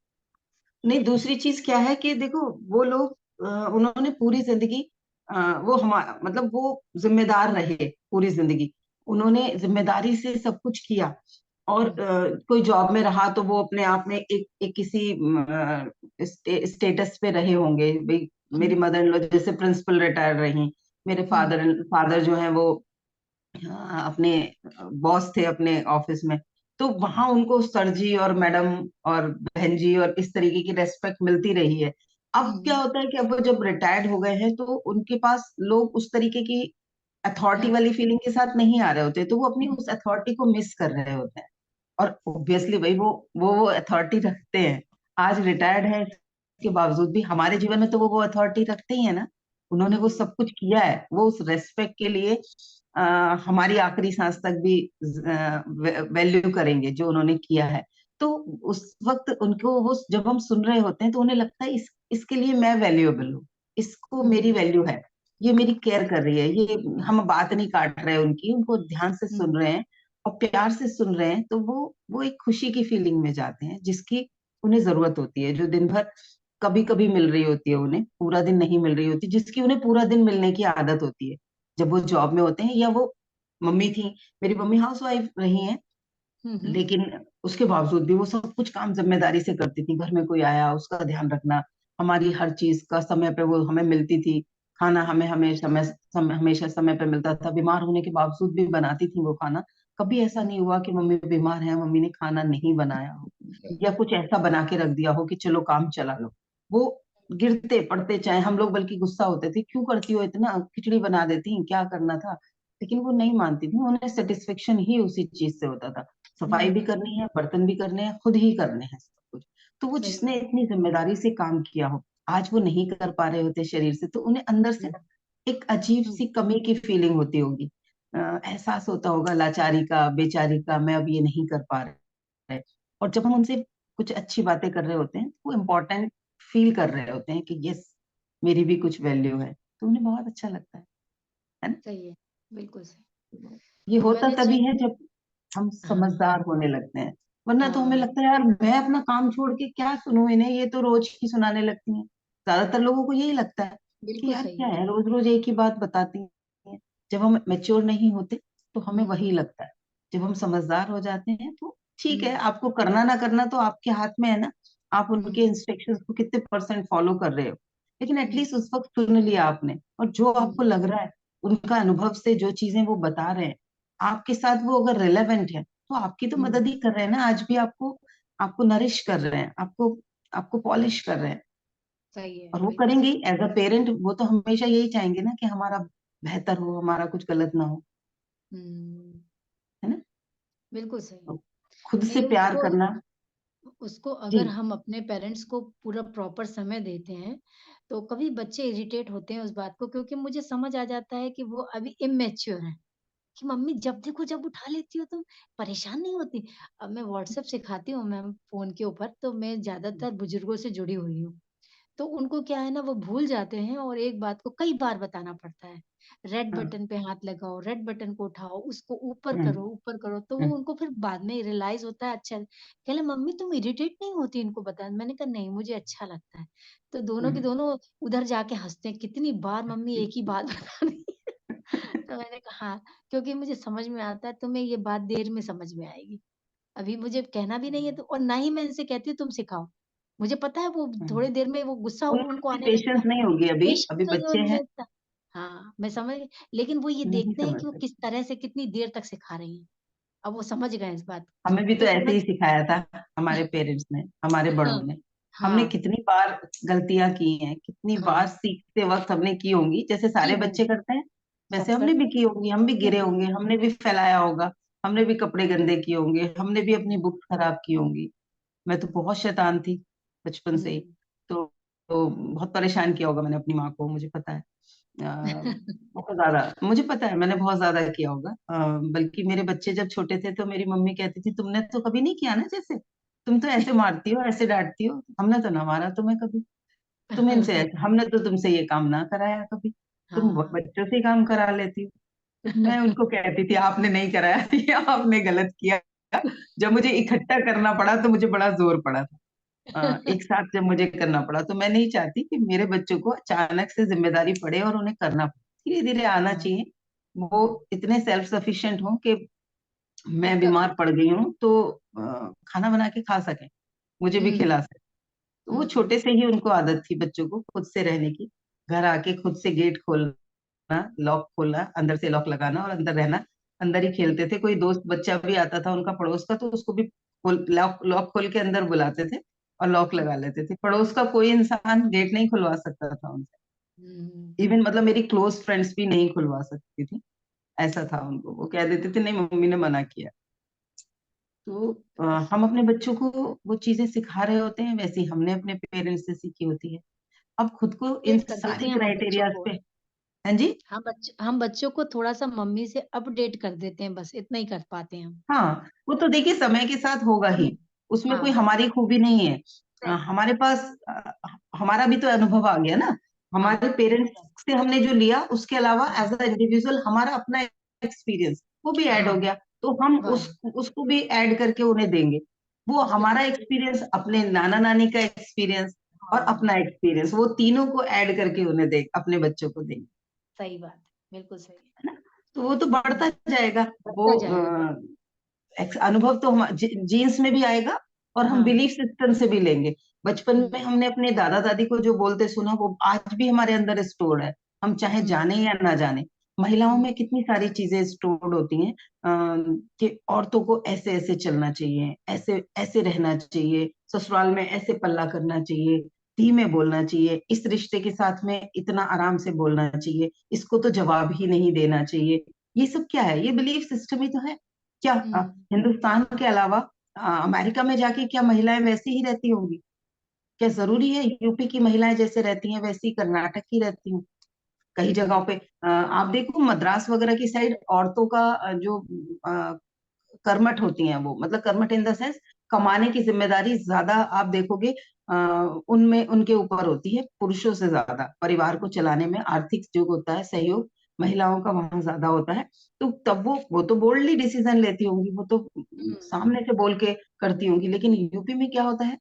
नहीं, दूसरी चीज क्या है कि देखो, वो लोग उन्होंने पूरी जिंदगी वो हमारा मतलब वो जिम्मेदार रहे पूरी जिंदगी, उन्होंने जिम्मेदारी से सब कुछ किया। और हुँ, कोई जॉब में रहा तो वो अपने आप में एक किसी स्टेटस पे रहे होंगे भाई। मेरी हुँ, मदर इन लॉ जैसे प्रिंसिपल रिटायर रही, मेरे हुँ, फादर फादर जो हैं वो अपने बॉस थे अपने ऑफिस में। तो वहां उनको सर जी और मैडम और बहन जी और इस तरीके की रेस्पेक्ट मिलती रही है। अब क्या हुँ, होता है कि अब वो जब रिटायर्ड हो गए हैं तो उनके पास लोग उस तरीके की अथॉरिटी हाँ, वाली फीलिंग के साथ नहीं आ रहे होते, तो वो अपनी हुँ, उस अथॉरिटी को मिस कर रहे होते हैं। और ऑब्वियसली भाई वो अथॉरिटी रखते हैं। आज रिटायर्ड है, इसके बावजूद भी हमारे जीवन में तो वो अथॉरिटी रखते ही है ना। उन्होंने वो हम्म सब कुछ किया है, वो उस रेस्पेक्ट के लिए हमारी आखिरी सांस तक भी वैल्यू करेंगे जो उन्होंने किया है। तो उस वक्त उनको वो जब हम सुन रहे होते हैं तो उन्हें लगता है इसके लिए मैं वैल्यूएबल हूँ, इसको मेरी हम्म वैल्यू है, ये मेरी केयर कर रही है, ये हम बात नहीं काट रहे हैं उनकी, उनको ध्यान से सुन हम्म रहे हैं और प्यार से सुन रहे हैं। तो वो एक खुशी की फीलिंग में जाते हैं जिसकी उन्हें जरूरत होती है, जो दिन भर कभी कभी मिल रही होती है, उन्हें पूरा दिन नहीं मिल रही होती, जिसकी उन्हें पूरा दिन मिलने की आदत होती है जब वो जॉब में होते हैं। या वो मम्मी थी, मेरी मम्मी हाउस वाइफ रही हैं, हम्म लेकिन उसके बावजूद भी वो सब कुछ काम जिम्मेदारी से करती थी। घर में कोई आया उसका ध्यान रखना, हमारी हर चीज का समय पे वो हमें मिलती थी। खाना हमें हमेशा समय पे मिलता था, बीमार होने के बावजूद भी बनाती थी वो खाना। कभी ऐसा नहीं हुआ कि मम्मी बीमार है, मम्मी ने खाना नहीं बनाया हो या कुछ ऐसा बना के रख दिया हो कि चलो काम चला लो। वो गिरते पड़ते चाहे हम लोग बल्कि गुस्सा होते थे, क्यों करती हो इतना, खिचड़ी बना देती, क्या करना था। लेकिन वो नहीं मानती थी, उन्हें सेटिस्फेक्शन ही उसी चीज से होता था। सफाई भी हम्म, करनी है, बर्तन भी करने हैं, खुद ही करने हैं सब कुछ। तो वो सही जिसने बात। इतनी जिम्मेदारी से काम किया हो, आज वो नहीं कर पा रहे होते शरीर से, तो उन्हें अंदर से हम्म ना एक अजीब हम्म सी कमी की फीलिंग होती होगी। एहसास होता होगा लाचारी का, बेचारी का, मैं अब ये नहीं कर पा रहे। और जब हम उनसे कुछ अच्छी बातें कर रहे होते हैं तो वो इम्पोर्टेंट फील कर रहे होते हैं कि यस, मेरी भी कुछ वैल्यू है, तो उन्हें बहुत अच्छा लगता है ना। सही है, बिल्कुल सही। ये तो होता मैंने तभी चेक। है जब हम हाँ समझदार होने लगते हैं। वरना तो हमें हाँ, लगता है यार मैं अपना काम छोड़ के क्या सुनूं इन्हें, ये तो रोज ही सुनाने लगती हैं। ज्यादातर लोगों को यही लगता है कि बिल्कुल यार सही क्या है। है, रोज रोज एक ही बात बताती हैं। जब हम मेच्योर नहीं होते तो हमें वही हम्म लगता है। जब हम समझदार हो जाते हैं तो ठीक है, हम्म आपको करना ना करना तो आपके हाथ में है ना। आप उनके हम्म इंस्ट्रक्शंस को कितने परसेंट फॉलो कर रहे हो, लेकिन हम्म एटलीस्ट उस वक्त सुन लिया आपने। और जो आपको हम्म लग रहा है, उनका अनुभव से जो चीजें वो बता रहे हैं आपके साथ, वो अगर रिलेवेंट है तो आपकी तो हम्म, मदद ही कर रहे हैं ना। आज भी आपको आपको नरिश कर रहे हैं, आपको आपको पॉलिश कर रहे हैं। सही है, और वो बिल्कुल करेंगे सही। एज अ पेरेंट, वो तो हमेशा यही चाहेंगे ना कि हमारा बेहतर हो, हमारा कुछ गलत ना हो, हम्म, है ना। बिल्कुल सही। तो खुद से नहीं, प्यार उसको करना। उसको जी। अगर हम अपने पेरेंट्स को पूरा प्रॉपर समय देते हैं, तो कभी बच्चे इरिटेट होते हैं उस बात को, क्योंकि मुझे समझ आ जाता है कि वो अभी इमैच्योर हैं, कि मम्मी जब देखो जब उठा लेती हो तुम, परेशान नहीं होती? अब मैं व्हाट्सएप सिखाती हूँ मैम फ़ोन के ऊपर, तो मैं ज़्यादातर बुजुर्गों से जुड़ी हुई हूँ। तो उनको क्या है ना, वो भूल जाते हैं और एक बात को कई बार बताना पड़ता है। रेड हाँ। बटन पे हाथ लगाओ, रेड बटन को उठाओ, उसको हम्म ऊपर करो, तो वो हम्म उनको फिर बाद में रियलाइज़ होता है। अच्छा, कह रहे मम्मी तुम इरिटेट नहीं होती इनको बता। मैंने कहा नहीं, मुझे अच्छा लगता है। तो दोनों के हम्म। दोनों उधर जाके हँसते हैं, कितनी बार मम्मी एक ही बात बता रही है। तो मैंने कहा हाँ, क्योंकि मुझे समझ में आता है, तुम्हें ये बात देर में समझ में आएगी। अभी मुझे कहना भी नहीं है, तो और ना ही मैं इनसे कहती हूँ तुम सिखाओ। मुझे पता है वो थोड़ी हम्म। देर में वो गुस्सा उनमें उनको उतनी आने लगता पेशेंस है। नहीं होगी अभी, अभी पेशेंस बच्चे हैं, लगता। हाँ, मैं समझ गई, लेकिन वो ये नहीं देखते हैं समझ कि वो सकते। किस तरह से कितनी देर तक सिखा रही हैं। अब वो समझ गए इस बात को। हमें भी तो तो ऐसे समझ। ही सिखाया था हमारे पेरेंट्स ने, हमारे हाँ, बड़ों ने। हमने हाँ, कितनी बार गलतियां की हैं, कितनी बार हाँ, सीखते वक्त हमने की होंगी, जैसे की सारे बच्चे होंगी, करते हैं वैसे सब हमने भी करते हैं। की होंगी। हम भी गिरे हम्म, होंगे, हमने भी फैलाया होगा, हमने भी कपड़े गंदे किए होंगे, हमने भी अपनी बुक्स खराब की होंगी। मैं तो बहुत शैतान थी बचपन से ही। हुँ। तो बहुत परेशान किया होगा मैंने अपनी माँ को, मुझे पता है। बहुत ज्यादा मुझे पता है, मैंने बहुत ज्यादा किया होगा। बल्कि मेरे बच्चे जब छोटे थे तो मेरी मम्मी कहती थी तुमने तो कभी नहीं किया ना, जैसे तुम तो ऐसे मारती हो, ऐसे डांटती हो, हमने तो ना मारा तुम्हें कभी, तुम इनसे ऐसे, हमने तो तुमसे ये काम ना कराया कभी, तुम हाँ। बच्चों से ही काम करा लेती हो। तो मैं उनको कहती थी आपने नहीं कराया, ये आपने गलत किया। जब मुझे इकट्ठा करना पड़ा तो मुझे बड़ा जोर पड़ा था। एक साथ जब मुझे करना पड़ा, तो मैं नहीं चाहती कि मेरे बच्चों को अचानक से जिम्मेदारी पड़े और उन्हें करना पड़े, धीरे धीरे आना हाँ, चाहिए। वो इतने सेल्फ सफिशिएंट हों कि मैं खुद का बीमार खुद। पड़ गई हूँ तो खाना बना के खा सकें, मुझे भी हुँ, खिला सकें। तो वो हुँ, छोटे से ही उनको आदत थी बच्चों को खुद से रहने की। घर आके खुद से गेट खोलना, लॉक खोलना, अंदर से लॉक लगाना और अंदर रहना। अंदर ही खेलते थे, कोई दोस्त बच्चा भी आता था उनका पड़ोस का तो उसको भी लॉक लॉक खोल के अंदर बुलाते थे और लॉक हुँ, लगा लेते थे। पड़ोस का कोई इंसान गेट नहीं खुलवा सकता था उनसे। हुँ। इवन मतलब मेरी क्लोज फ्रेंड्स भी नहीं खुलवा सकती थी। ऐसा था उनको, वो कह देते थे नहीं मम्मी ने मना किया। तो हम अपने बच्चों को वो चीजें सिखा रहे होते हैं, वैसे ही हमने अपने पेरेंट्स से सीखी होती है। अब खुद को इन अपडेट कर देते सारी हैं हम बच्चों क्राइटेरियाज को। पे। हाँ जी। हम बच्चों को थोड़ा-सा मम्मी से अपडेट कर देते हैं, बस इतना ही कर पाते हैं हम। हाँ, वो तो देखिए समय के साथ होगा ही, उसमें कोई हाँ, हमारी खूबी नहीं है। नहीं, हमारे पास हमारा भी तो अनुभव आ गया ना, हाँ, हमारे सही पेरेंट्स बात। से हमने जो लिया, उसके अलावा हाँ, एज अ इंडिविजुअल हमारा अपना एक्सपीरियंस वो भी ऐड हो हाँ, गया, तो हम हाँ, उसको भी ऐड करके उन्हें देंगे। वो हमारा बिल्कुल, एक्सपीरियंस, अपने नाना नानी का एक्सपीरियंस और हाँ, अपना एक्सपीरियंस, वो तीनों को ऐड करके उन्हें दे, अपने बच्चों को देंगे, सही बात है, बिल्कुल सही है। है ना। तो वो तो बढ़ता हुँ, जाएगा। वो बढ़ता जाएगा। अनुभव तो हम जीन्स में भी आएगा, और हम हाँ, बिलीफ सिस्टम से भी लेंगे। बचपन हुँ, में हमने अपने दादा दादी को जो बोलते सुना, वो आज भी हमारे अंदर स्टोर्ड है, हम चाहे हुँ, जाने या ना जाने। महिलाओं हुँ, में कितनी सारी चीजें स्टोर्ड होती हैं, कि औरतों को ऐसे ऐसे चलना चाहिए, ऐसे ऐसे रहना चाहिए, ससुराल में ऐसे पल्ला करना चाहिए, धीमे बोलना चाहिए, इस रिश्ते के साथ में इतना आराम से बोलना चाहिए, इसको तो जवाब ही नहीं देना चाहिए। ये सब क्या है? ये बिलीफ सिस्टम ही तो है। क्या हुँ, हिंदुस्तान के अलावा अमेरिका में जाके क्या महिलाएं वैसी ही रहती होंगी? क्या जरूरी है यूपी की महिलाएं जैसे रहती हैं वैसी कर्नाटक की रहती हों? कई जगहों पे आप देखो, मद्रास वगैरह की साइड औरतों का जो अ, कर्मठ होती हैं, वो मतलब कर्मठ इन द सेंस, कमाने की जिम्मेदारी ज्यादा आप देखोगे आ, उनमें उनके ऊपर होती है, पुरुषों से ज्यादा परिवार को चलाने में आर्थिक जो होता है सहयोग, महिलाओं का वहां ज्यादा होता है। तो तब वो तो बोल्डली डिसीजन लेती होंगी, वो तो हुँ, सामने से बोल के करती होंगी। लेकिन यूपी में क्या होता है,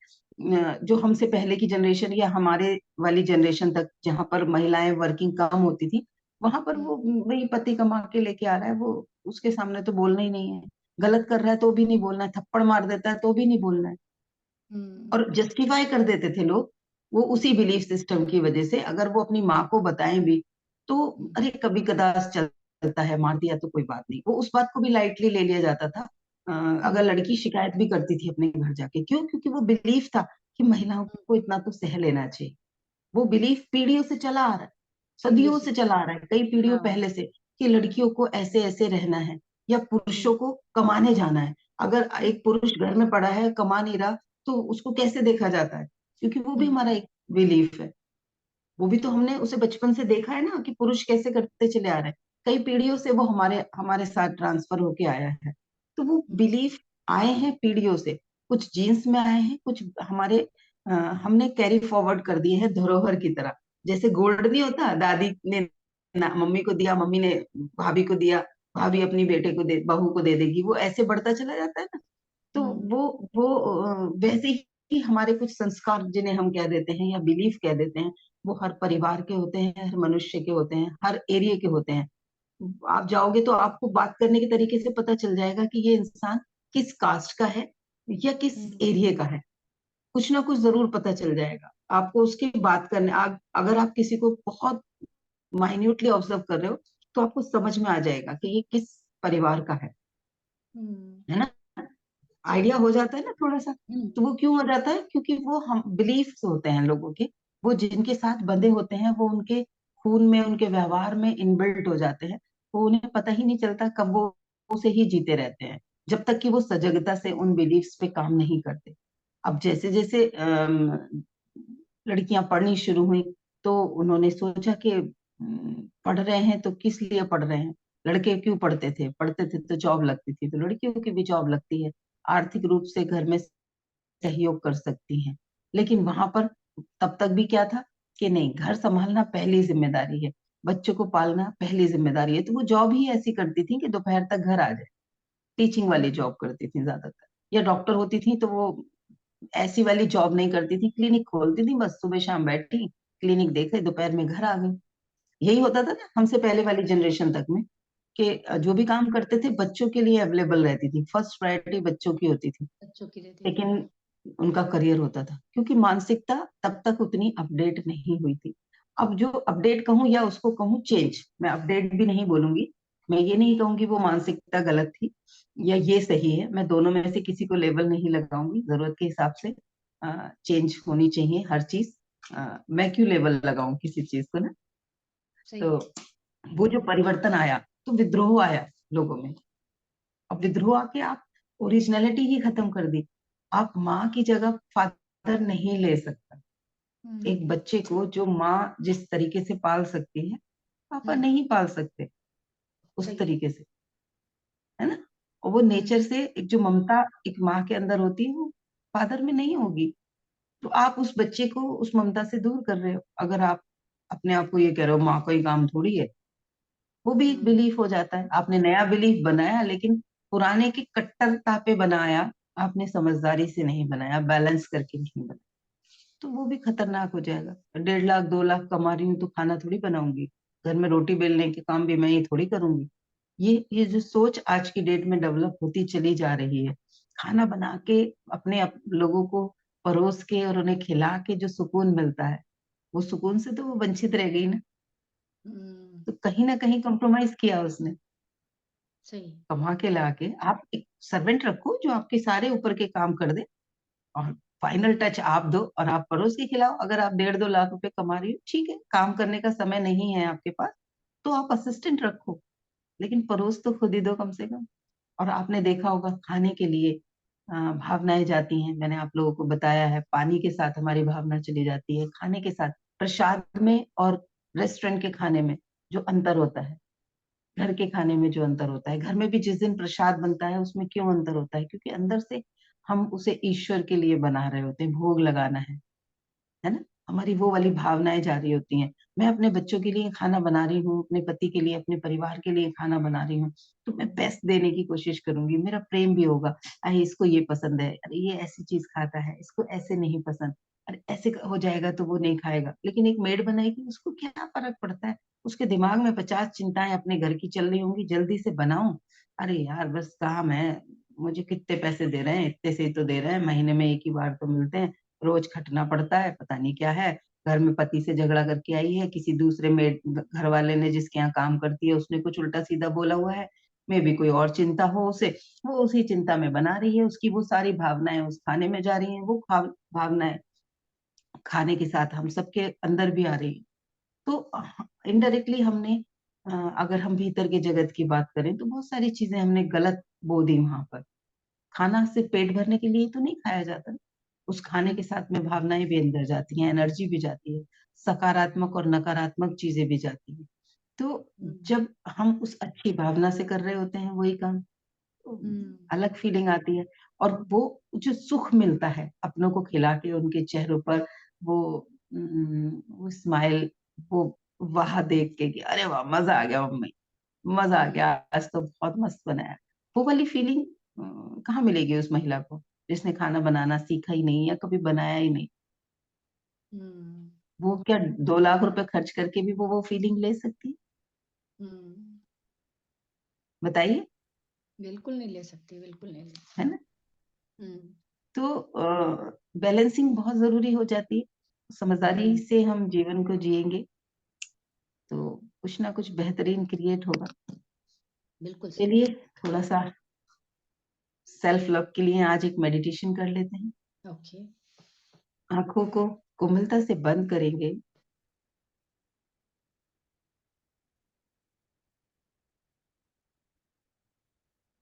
जो हमसे पहले की जनरेशन या हमारे वाली जनरेशन तक, जहां पर महिलाएं वर्किंग कम होती थी, वहां पर हुँ, वो वही पति कमा के लेके आ रहा है, वो उसके सामने तो बोलना ही नहीं है। गलत कर रहा है तो भी नहीं बोलना है, थप्पड़ मार देता है तो भी नहीं बोलना है। हुँ, और जस्टिफाई कर देते थे लोग, वो उसी बिलीफ सिस्टम की वजह से। अगर वो अपनी माँ को बताएं भी तो हुँ, अरे कभी कदार चलता है, मार दिया तो कोई बात नहीं, वो उस बात को भी लाइटली ले लिया जाता था। अगर हुँ, लड़की शिकायत भी करती थी अपने घर जाके, क्यों? क्योंकि वो बिलीफ था कि महिलाओं हुँ, को इतना तो सह लेना चाहिए। वो बिलीफ पीढ़ियों से चला आ रहा है, पीढ़ियों सदियों से से चला आ चला रहा है, कई पीढ़ियों हाँ, पहले से, कि लड़कियों को ऐसे ऐसे रहना है, या हुँ, पुरुषों को कमाने जाना है। अगर एक पुरुष घर में पड़ा है, कमा नहीं रहा, तो उसको कैसे देखा जाता है? क्योंकि वो भी हुँ, हमारा एक बिलीफ है। वो भी तो हमने उसे बचपन से देखा है ना, कि पुरुष कैसे करते चले आ रहे हैं। कई पीढ़ियों से वो हमारे हमारे साथ ट्रांसफर होके आया है। तो वो हुँ, बिलीफ आए हैं पीढ़ियों से, कुछ जीन्स में आए हैं, कुछ हमारे हमने कैरी फॉरवर्ड कर दिए हैं धरोहर की तरह। जैसे गोल्ड नहीं होता, दादी ने मम्मी को दिया, मम्मी ने भाभी को दिया, भाभी अपनी बेटे को दे, बहू को दे देगी, वो ऐसे बढ़ता चला जाता है ना। तो हुँ, वो वैसे ही हमारे कुछ संस्कार, जिन्हें हम कह देते हैं या बिलीफ कह देते हैं, वो हर परिवार के होते हैं, हर मनुष्य के होते हैं, हर एरिया के होते हैं। आप जाओगे तो आपको बात करने के तरीके से पता चल जाएगा कि ये इंसान किस कास्ट का है या किस हुँ, एरिया का है। कुछ ना कुछ जरूर पता चल जाएगा आपको उसकी बात करने। अगर आप किसी को बहुत माइन्यूटली ऑब्जर्व कर रहे हो, तो आपको समझ में आ जाएगा कि ये किस परिवार का हुँ, है ना। आइडिया हो जाता है ना थोड़ा सा। हुँ, तो वो क्यों हो जाता है? क्योंकि वो हम बिलीफ्स होते हैं लोगों के, वो जिनके साथ बंधे होते हैं, वो उनके खून में, उनके व्यवहार में इनबिल्ट हो जाते हैं। वो उन्हें पता ही नहीं चलता कब वो उसे ही जीते रहते हैं, जब तक कि वो सजगता से उन बिलीफ्स पे काम नहीं करते। अब जैसे जैसे लड़कियां पढ़नी शुरू हुई, तो उन्होंने सोचा कि पढ़ रहे हैं तो किस लिए पढ़ रहे हैं? लड़के क्यों पढ़ते थे? पढ़ते थे तो जॉब लगती थी, तो लड़कियों की भी जॉब लगती है, आर्थिक रूप से घर में सहयोग कर सकती हैं। लेकिन वहां पर तब तक भी क्या था, कि नहीं, घर संभालना पहली जिम्मेदारी है, बच्चों को पालना पहली जिम्मेदारी है। तो वो जॉब ही ऐसी करती थी कि दोपहर तक घर आ जाए। टीचिंग वाली हुँ, जॉब करती थी ज्यादातर, या डॉक्टर होती थी तो वो ऐसी वाली जॉब नहीं करती थी, क्लिनिक खोलती थी, बस सुबह शाम बैठी, क्लिनिक देखे, दोपहर में घर आ गई। यही होता था ना हमसे पहले वाली जनरेशन तक में, कि जो भी काम करते थे बच्चों के लिए अवेलेबल रहती थी, फर्स्ट प्रायोरिटी बच्चों की होती थी। बच्चों की रहती थी। लेकिन उनका करियर होता था, क्योंकि मानसिकता तब तक उतनी अपडेट नहीं हुई थी। अब जो अपडेट कहूं या उसको कहूं चेंज, मैं अपडेट भी नहीं बोलूंगी, मैं ये नहीं कहूंगी वो मानसिकता गलत थी या ये सही है, मैं दोनों में से किसी को लेबल नहीं लगाऊंगी, जरूरत के हिसाब से चेंज होनी चाहिए हर चीज। मैं क्यों लेबल लगाऊं किसी चीज को ना। सही तो है। वो जो परिवर्तन आया, तो विद्रोह आया लोगों में। अब विद्रोह आके आप ओरिजिनलिटी ही खत्म कर दी। आप माँ की जगह फादर नहीं ले सकता। एक हुँ, बच्चे को जो माँ जिस तरीके से पाल सकती है, पापा हुँ, नहीं पाल सकते उस सही है। तरीके से, है ना? और वो हुँ, नेचर से एक जो ममता एक माँ के अंदर होती है, वो फादर में नहीं होगी। तो आप उस बच्चे को उस ममता से दूर कर रहे हो। अगर आप अपने आप को ये कह रहे हो माँ का ही काम थोड़ी है, वो भी एक हुँ, बिलीफ हो जाता है। आपने नया बिलीफ बनाया लेकिन पुराने की कट्टरता पे बनाया, आपने समझदारी से नहीं बनाया, बैलेंस करके नहीं बनाया। तो वो भी खतरनाक हो जाएगा। 1.5 लाख 2 लाख कमा रही हूँ तो खाना थोड़ी बनाऊँगी। घर में रोटी बेलने के काम भी मैं ही थोड़ी करूँगी। ये जो सोच आज की डेट में डेवलप होती चली जा रही है। खाना बना के अपने लोगों को परोस के और उन्हें खिला के जो सुकून मिलता है, वो सुकून से तो वो वंचित रह गई ना। हुँ, तो कहीं न कहीं कॉम्प्रोमाइज़ किया उसने। सही। कमा के लाके आप एक सर्वेंट रखो जो आपके सारे ऊपर के काम कर दे और फाइनल टच आप दो और आप परोस के खिलाओ। अगर आप 1.5-2 लाख रुपए कमा रही हो, ठीक है, काम करने का समय नहीं है आपके पास, तो आप असिस्टेंट रखो, लेकिन परोस तो खुद ही दो कम से कम। और आपने देखा होगा खाने के लिए भावनाएँ जाती हैं, मैंने आप लोगों को बताया है, पानी के साथ हमारी भावना चली जाती है, खाने के साथ, प्रसाद में और रेस्टोरेंट के खाने में जो अंतर होता है, घर के खाने में जो अंतर होता है, घर में भी जिस दिन प्रसाद बनता है उसमें क्यों अंतर होता है? क्योंकि अंदर से हम उसे ईश्वर के लिए बना रहे होते हैं, भोग लगाना है ना? हमारी वो वाली भावनाएँ जारी होती हैं। मैं अपने बच्चों के लिए खाना बना रही हूँ, अपने पति के लिए, अपने परिवार के लिए खाना बना रही हूँ, तो मैं बेस्ट देने की कोशिश करूँगी, मेरा प्रेम भी होगा। अरे! इसको ये पसंद है, अरे! ये ऐसी चीज़ खाता है, इसको ऐसे नहीं पसंद, अरे! ऐसे क हो जाएगा तो वो नहीं खाएगा। लेकिन एक मेड बनाएगी, उसको क्या फ़र्क पड़ता है? उसके दिमाग में 50 चिंताएँ अपने घर की चल रही होंगी, जल्दी से बनाऊँ। अरे यार! बस काम है, मुझे कितने पैसे दे रहे हैं, इतने से ही तो दे रहे हैं, महीने में 1 ही बार तो मिलते हैं। रोज खटना पड़ता है, पता नहीं क्या है। घर में पति से झगड़ा करके आई है, किसी दूसरे मेड घ घरवाले ने जिसके यहाँ काम करती है, उसने कुछ उल्टा-सीधा बोला हुआ है। मेबी कोई और चिंता हो उसे, वो उसी चिंता में बना रही है, उसकी वो सारी भावनाएँ उस खाने में जा रही हैं, वो भावनाएँ खाने के साथ हम सबके अंदर भी आ रही हैं। तो इनडायरेक्टली हमने अगर हम भीतर के जगत की बात करें, तो बहुत सारी चीज़ें हमने गलत बो दी वहाँ पर। खाना सिर्फ़ पेट भरने के लिए तो नहीं खाया जाता। उस खाने हुँ, के साथ में भावनाएँ भी अंदर जाती हैं, एनर्जी भी जाती है, सकारात्मक और नकारात्मक चीज़ें भी जाती हैं। तो हुँ, जब हम उस अच्छी भावना से कर रहे होते हैं वही काम, तो हुँ, अलग फीलिंग आती है और वो जो सुख मिलता है अपनों को खिला के उनके चेहरों पर वो वो स्माइल, वो वाह देख के कि अरे वाह! मज़ा आ गया मम्मी। मज़ा आ हुँ, गया, आज तो बहुत मस्त बनाया। वो वाली फीलिंग कहाँ मिलेगी उस महिला को, जिसने खाना बनाना सीखा ही नहीं या कभी बनाया ही नहीं। हुँ, वो क्या 2 लाख रुपए खर्च करके भी वो फीलिंग ले सकती है? हुँ। बताइए, बिल्कुल नहीं ले सकती, बिल्कुल नहीं ले है सकती। ना? हुँ, तो बैलेंसिंग बहुत ज़रूरी हो जाती है। समझदारी हुँ, से हम जीवन को जिएँगे, तो कुछ ना कुछ बेहतरीन क्रिएट होगा। बिल्कुल सही। चलिए, थोड़ा-सा सेल्फ लव के लिए आज एक मेडिटेशन कर लेते हैं। ओके। आँखों को कोमलता से बंद करेंगे।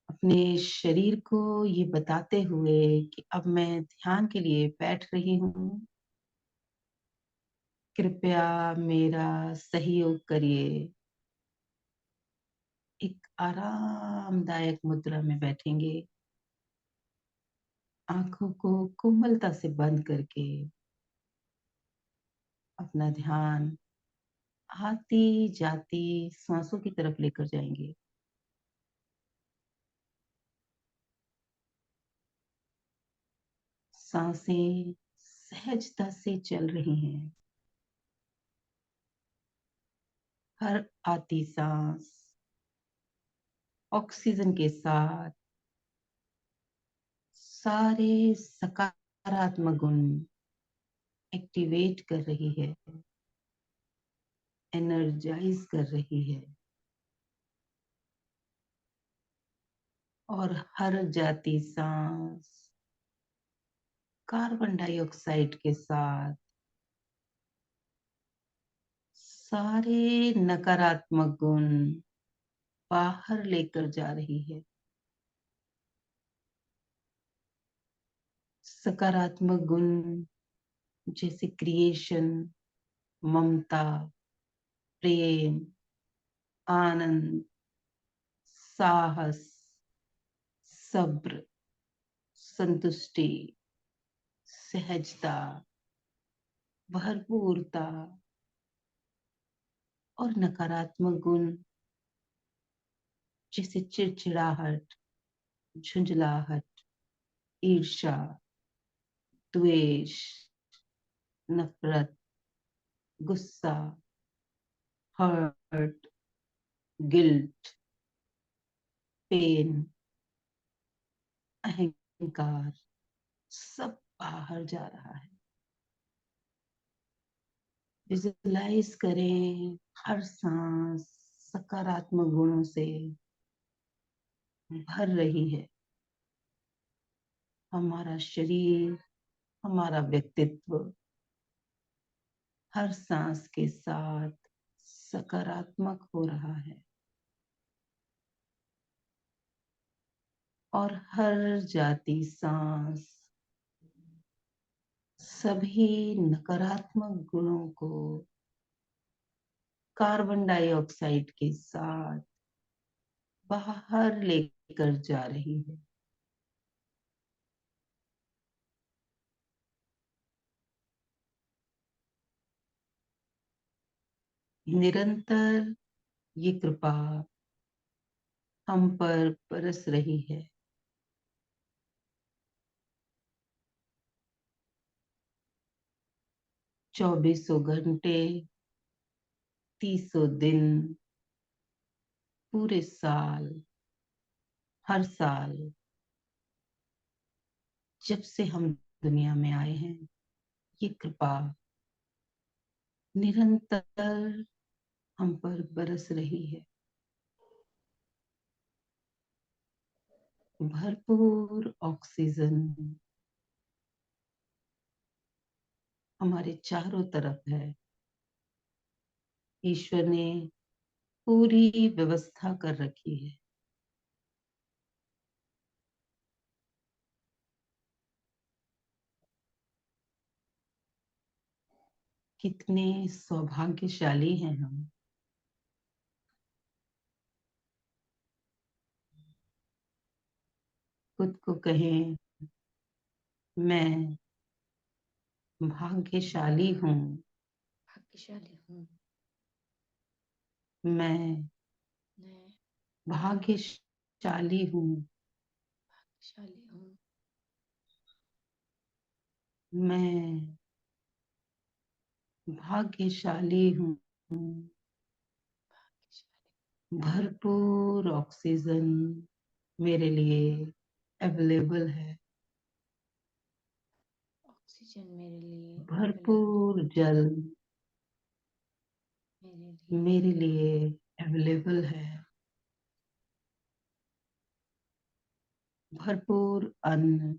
अपने शरीर को ये बताते हुए कि अब मैं ध्यान के लिए बैठ रही हूँ, कृपया मेरा सहयोग करिए। एक आरामदायक मुद्रा में बैठेंगे, आँखों को कोमलता से बंद करके अपना ध्यान आती-जाती साँसों की तरफ लेकर जाएँगे। साँसें सहजता से चल रही हैं, हर आती साँस ऑक्सीजन के साथ सारे सकारात्मक गुण एक्टिवेट कर रही है, एनर्जाइज़ कर रही है और हर जाती साँस कार्बन डाइऑक्साइड के साथ सारे नकारात्मक गुण बाहर लेकर जा रही है। सकारात्मक गुण जैसे क्रिएशन, ममता, प्रेम, आनंद, साहस, सब्र, संतुष्टि, सहजता, भरपूरता, और नकारात्मक गुण जैसे चिड़चिड़ाहट, झुंझलाहट, ईर्ष्या, द्वेष, नफरत, गुस्सा, हर्ट, गिल्ट, पेन, अहंकार, सब बाहर जा रहा है। विजुलाइज करें हर सांस सकारात्मक गुणों से भर रही है। हमारा शरीर, हमारा व्यक्तित्व हर सांस के साथ सकारात्मक हो रहा है और हर जाती सांस सभी नकारात्मक गुणों को कार्बन डाइऑक्साइड के साथ बाहर लेकर जा रही है। निरंतर ये कृपा हम पर बरस रही है। चौबीसों घंटे, 30 दिन, पूरे साल, हर साल, जब से हम दुनिया में आए हैं, ये कृपा निरंतर हम पर बरस रही है। भरपूर ऑक्सीजन हमारे चारों तरफ है। ईश्वर ने पूरी व्यवस्था कर रखी है। कितने सौभाग्यशाली हैं हम। खुद को कहें, मैं भाग्यशाली हूँ। भाग्यशाली हूँ। मैं मैं भाग्यशाली हूँ। भाग्यशाली हूँ। मैं भाग्यशाली हूँ। भाग्यशाली। भरपूर ऑक्सीजन मेरे लिए अवेलेबल है। ऑक्सीजन मेरे लिए अवेलेबल। भरपूर जल मेरे लिए मेरे लिए अवेलेबल है। भरपूर अन्न,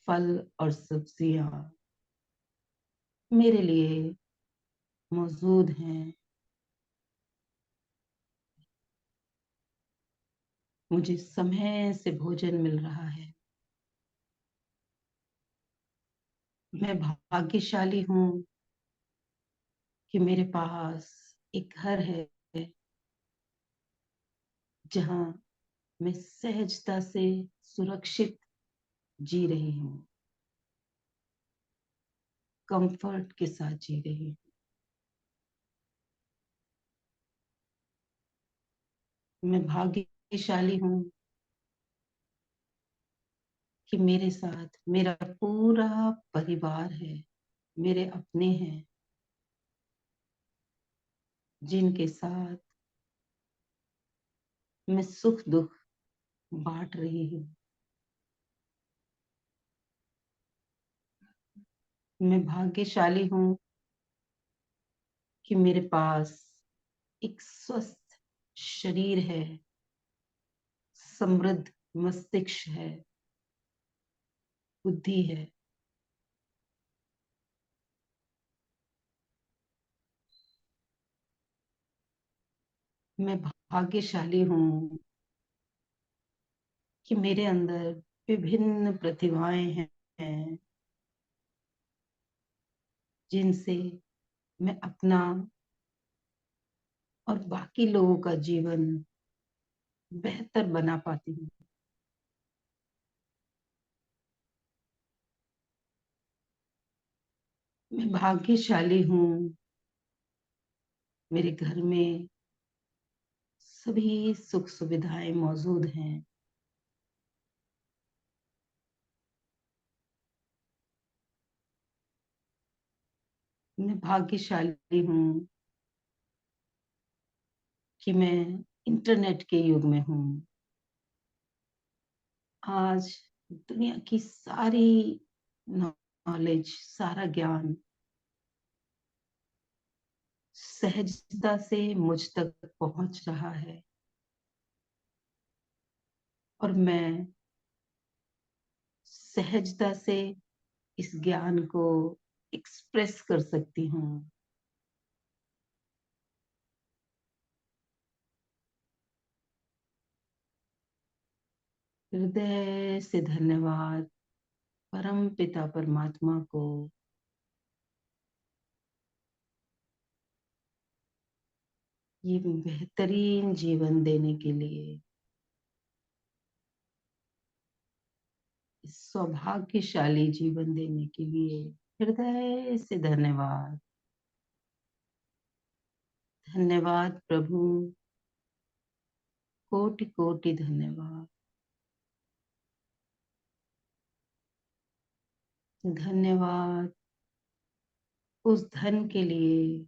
फल और सब्जियां मेरे लिए मौजूद हैं। मुझे समय से भोजन मिल रहा है। मैं भाग्यशाली हूँ कि मेरे पास एक घर है जहाँ मैं सहजता से सुरक्षित जी रही हूँ, कंफर्ट के साथ जी रही हूँ। मैं भाग्यशाली हूँ कि मेरे साथ मेरा पूरा परिवार है, मेरे अपने हैं, जिनके साथ मैं सुख दुख बांट रही हूँ। मैं भाग्यशाली हूँ कि मेरे पास एक स्वस्थ शरीर है, समृद्ध मस्तिष्क है, बुद्धि है। मैं भाग्यशाली हूँ कि मेरे अंदर विभिन्न प्रतिभाएं हैं जिनसे मैं अपना और बाकी लोगों का जीवन बेहतर बना पाती हूँ। मैं भाग्यशाली हूँ, मेरे घर में सभी सुख सुविधाएं मौजूद हैं। मैं भाग्यशाली हूँ कि मैं इंटरनेट के युग में हूँ। आज दुनिया की सारी नॉलेज, सारा ज्ञान सहजता से मुझ तक पहुंच रहा है और मैं सहजता से इस ज्ञान को एक्सप्रेस कर सकती हूँ। हृदय से धन्यवाद परम पिता परमात्मा को, ये बेहतरीन जीवन देने के लिए, इस सौभाग्यशाली जीवन देने के लिए हृदय से धन्यवाद। धन्यवाद प्रभु, कोटि कोटि धन्यवाद। धन्यवाद उस धन के लिए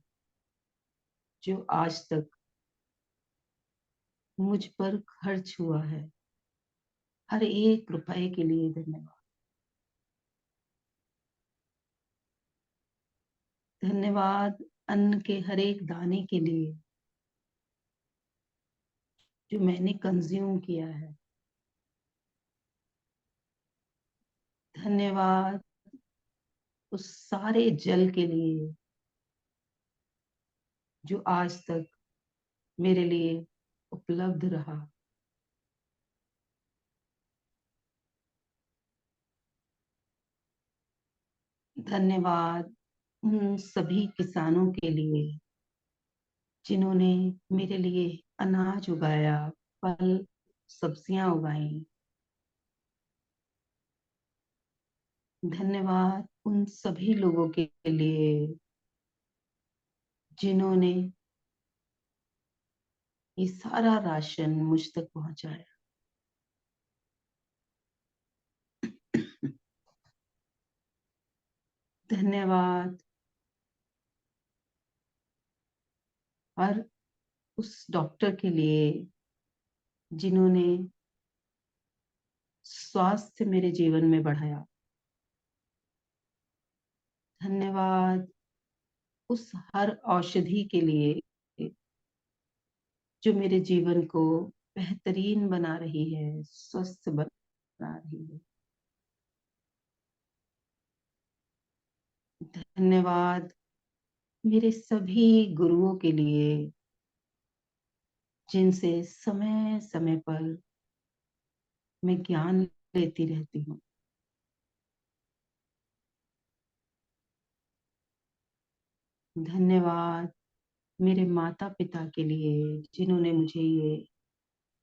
जो आज तक मुझ पर खर्च हुआ है। हर एक रुपए के लिए धन्यवाद। धन्यवाद अन्न के हर एक दाने के लिए जो मैंने कंज्यूम किया है। धन्यवाद उस सारे जल के लिए जो आज तक मेरे लिए उपलब्ध रहा। धन्यवाद उन सभी किसानों के लिए जिन्होंने मेरे लिए अनाज उगाया, फल सब्जियां उगाई। धन्यवाद उन सभी लोगों के लिए जिन्होंने ये सारा राशन मुझ तक पहुंचाया। धन्यवाद और उस डॉक्टर के लिए जिन्होंने स्वास्थ्य मेरे जीवन में बढ़ाया। धन्यवाद उस हर औषधि के लिए जो मेरे जीवन को बेहतरीन बना रही है, स्वस्थ बना रही है। धन्यवाद मेरे सभी गुरुओं के लिए जिनसे समय समय पर मैं ज्ञान लेती रहती हूँ। धन्यवाद मेरे माता पिता के लिए जिन्होंने मुझे ये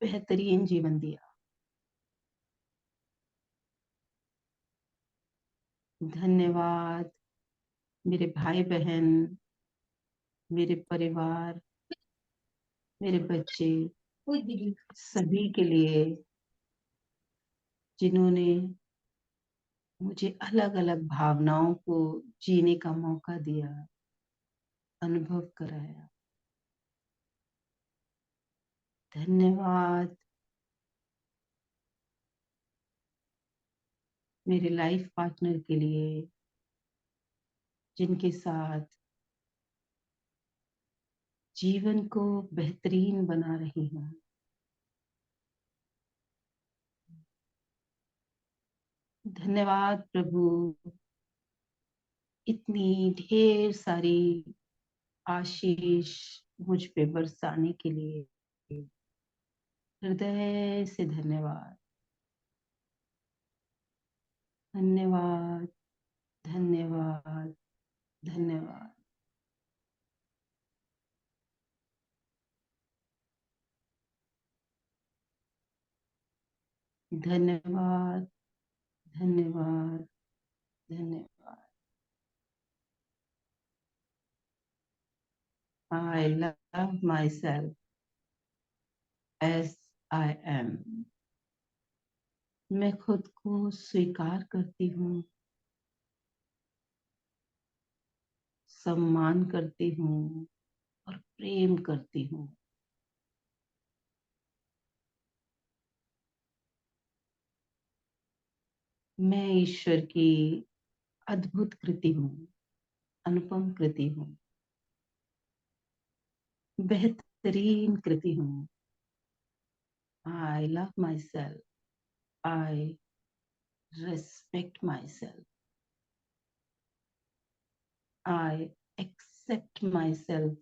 बेहतरीन जीवन दिया। धन्यवाद मेरे भाई बहन, मेरे परिवार, मेरे बच्चे, सभी के लिए जिन्होंने मुझे अलग अलग भावनाओं को जीने का मौका दिया, अनुभव कराया। धन्यवाद मेरे लाइफ पार्टनर के लिए जिनके साथ जीवन को बेहतरीन बना रही हूँ। धन्यवाद प्रभु इतनी ढेर सारी आशीष मुझ पे बरसाने के लिए हृदय से धन्यवाद। धन्यवाद, धन्यवाद, धन्यवाद। धन्यवाद, धन्यवाद, धन्यवाद। I love myself as I am. मैं खुद को स्वीकार करती हूँ, सम्मान करती हूँ और प्रेम करती हूँ। मैं ईश्वर की अद्भुत कृति हूँ, अनुपम कृति हूँ, बेहतरीन कृति हूँ। I love myself. I respect myself. I accept myself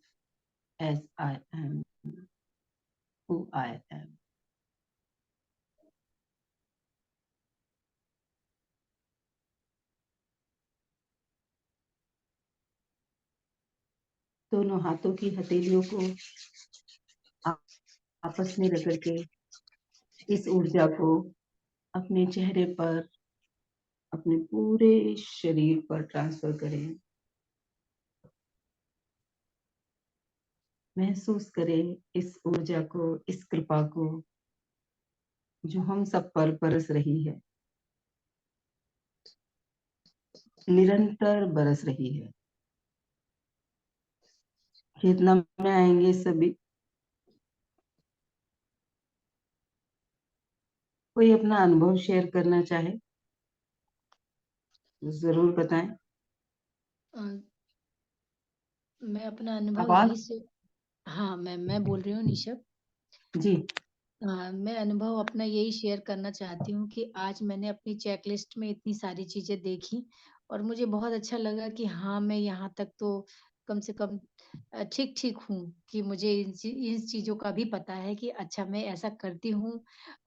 as I am, who I am. दोनों हाथों की हथेलियों को आपस में रगड़ के इस ऊर्जा को अपने चेहरे पर, अपने पूरे शरीर पर ट्रांसफर करें। महसूस करें इस ऊर्जा को, इस कृपा को जो हम सब पर बरस रही है, निरंतर बरस रही है। चेतना में आएंगे सभी। कोई अपना अनुभव शेयर करना चाहे जरूर बताएं। अ, मैं अपना अनुभव आवाज यही से हाँ, मैं बोल रही हूँ निशा। जी। मैं अनुभव अपना यही शेयर करना चाहती हूँ कि आज मैंने अपनी चेकलिस्ट में इतनी सारी चीजें देखी और मुझे बहुत अच्छा लगा कि हाँ, मैं यहाँ तक तो कम से कम ठीक-ठीक हूँ कि मुझे इन चीज़ों का भी पता है कि अच्छा मैं ऐसा करती हूँ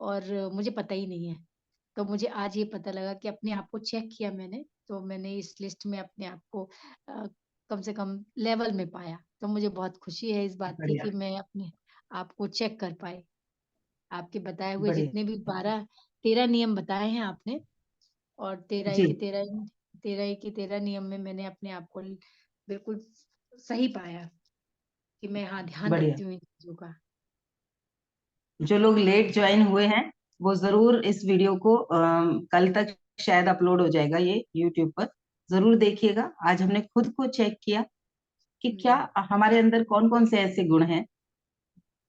और मुझे पता ही नहीं है। तो मुझे आज ये पता लगा कि अपने आप को चेक किया मैंने, तो मैंने इस लिस्ट में अपने आप को अ, कम से कम लेवल में पाया। तो मुझे बहुत खुशी है इस बात की बढ़िया, कि मैं अपने आप को चेक कर पाई। आपके बताए हुए बढ़िया। जितने भी 12-13 नियम बताए हैं आपने और 13 जी, के 13 नियम में मैंने अपने आप को बिल्कुल सही पाया कि मैं हाँ, ध्यान बढ़िया। रखती हूँ इन चीज़ों का। जो लोग लेट ज्वाइन हुए हैं वो जरूर इस वीडियो को कल तक शायद अपलोड हो जाएगा ये यूट्यूब पर। जरूर देखिएगा। आज हमने खुद को चेक किया कि क्या हुँ, हमारे अंदर कौन कौन से ऐसे गुण हैं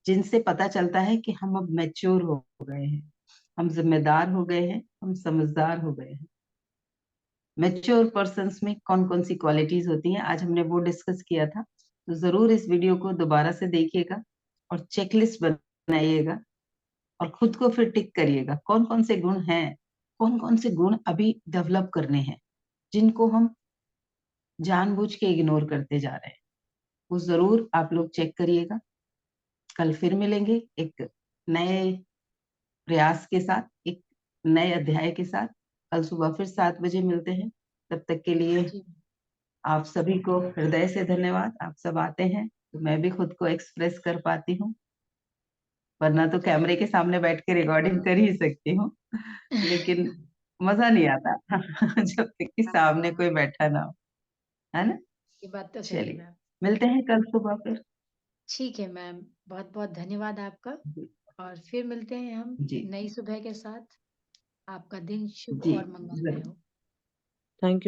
जिनसे पता चलता है कि हम अब मैच्योर हो गए हैं, हम जिम्मेदार हो गए हैं, हम समझदार हो गए हैं। मैच्योर पर्सन्स में कौन कौन सी क्वालिटीज होती हैं आज हमने वो डिस्कस किया था। तो जरूर इस वीडियो को दोबारा से देखिएगा और चेकलिस्ट बनाइएगा और खुद को फिर टिक करिएगा कौन कौन से गुण हैं, कौन कौन से गुण अभी डेवलप करने हैं जिनको हम जानबूझ के इग्नोर करते जा रहे हैं। वो जरूर आप लोग चेक करिएगा। कल फिर मिलेंगे एक नए प्रयास के साथ, एक नए अध्याय के साथ। कल सुबह फिर 7 बजे मिलते हैं। तब तक के लिए जी। आप सभी को हृदय से धन्यवाद। आप सब आते हैं तो मैं भी खुद को एक्सप्रेस कर पाती हूँ, वरना तो कैमरे के सामने बैठ के रिकॉर्डिंग कर ही सकती हूँ, लेकिन मजा नहीं आता जब तक कि सामने कोई बैठा ना हो, है ना। ये बात तो सही है चलिए, मैम। मिलते हैं कल सुबह फिर। ठीक है मैम, बहुत-बहुत धन्यवाद आपका जी, और फिर मिलते हैं हम जी, नई सुबह के साथ। आपका दिन शुभ जी, और मंगलमय जरूर। हो। Thank you.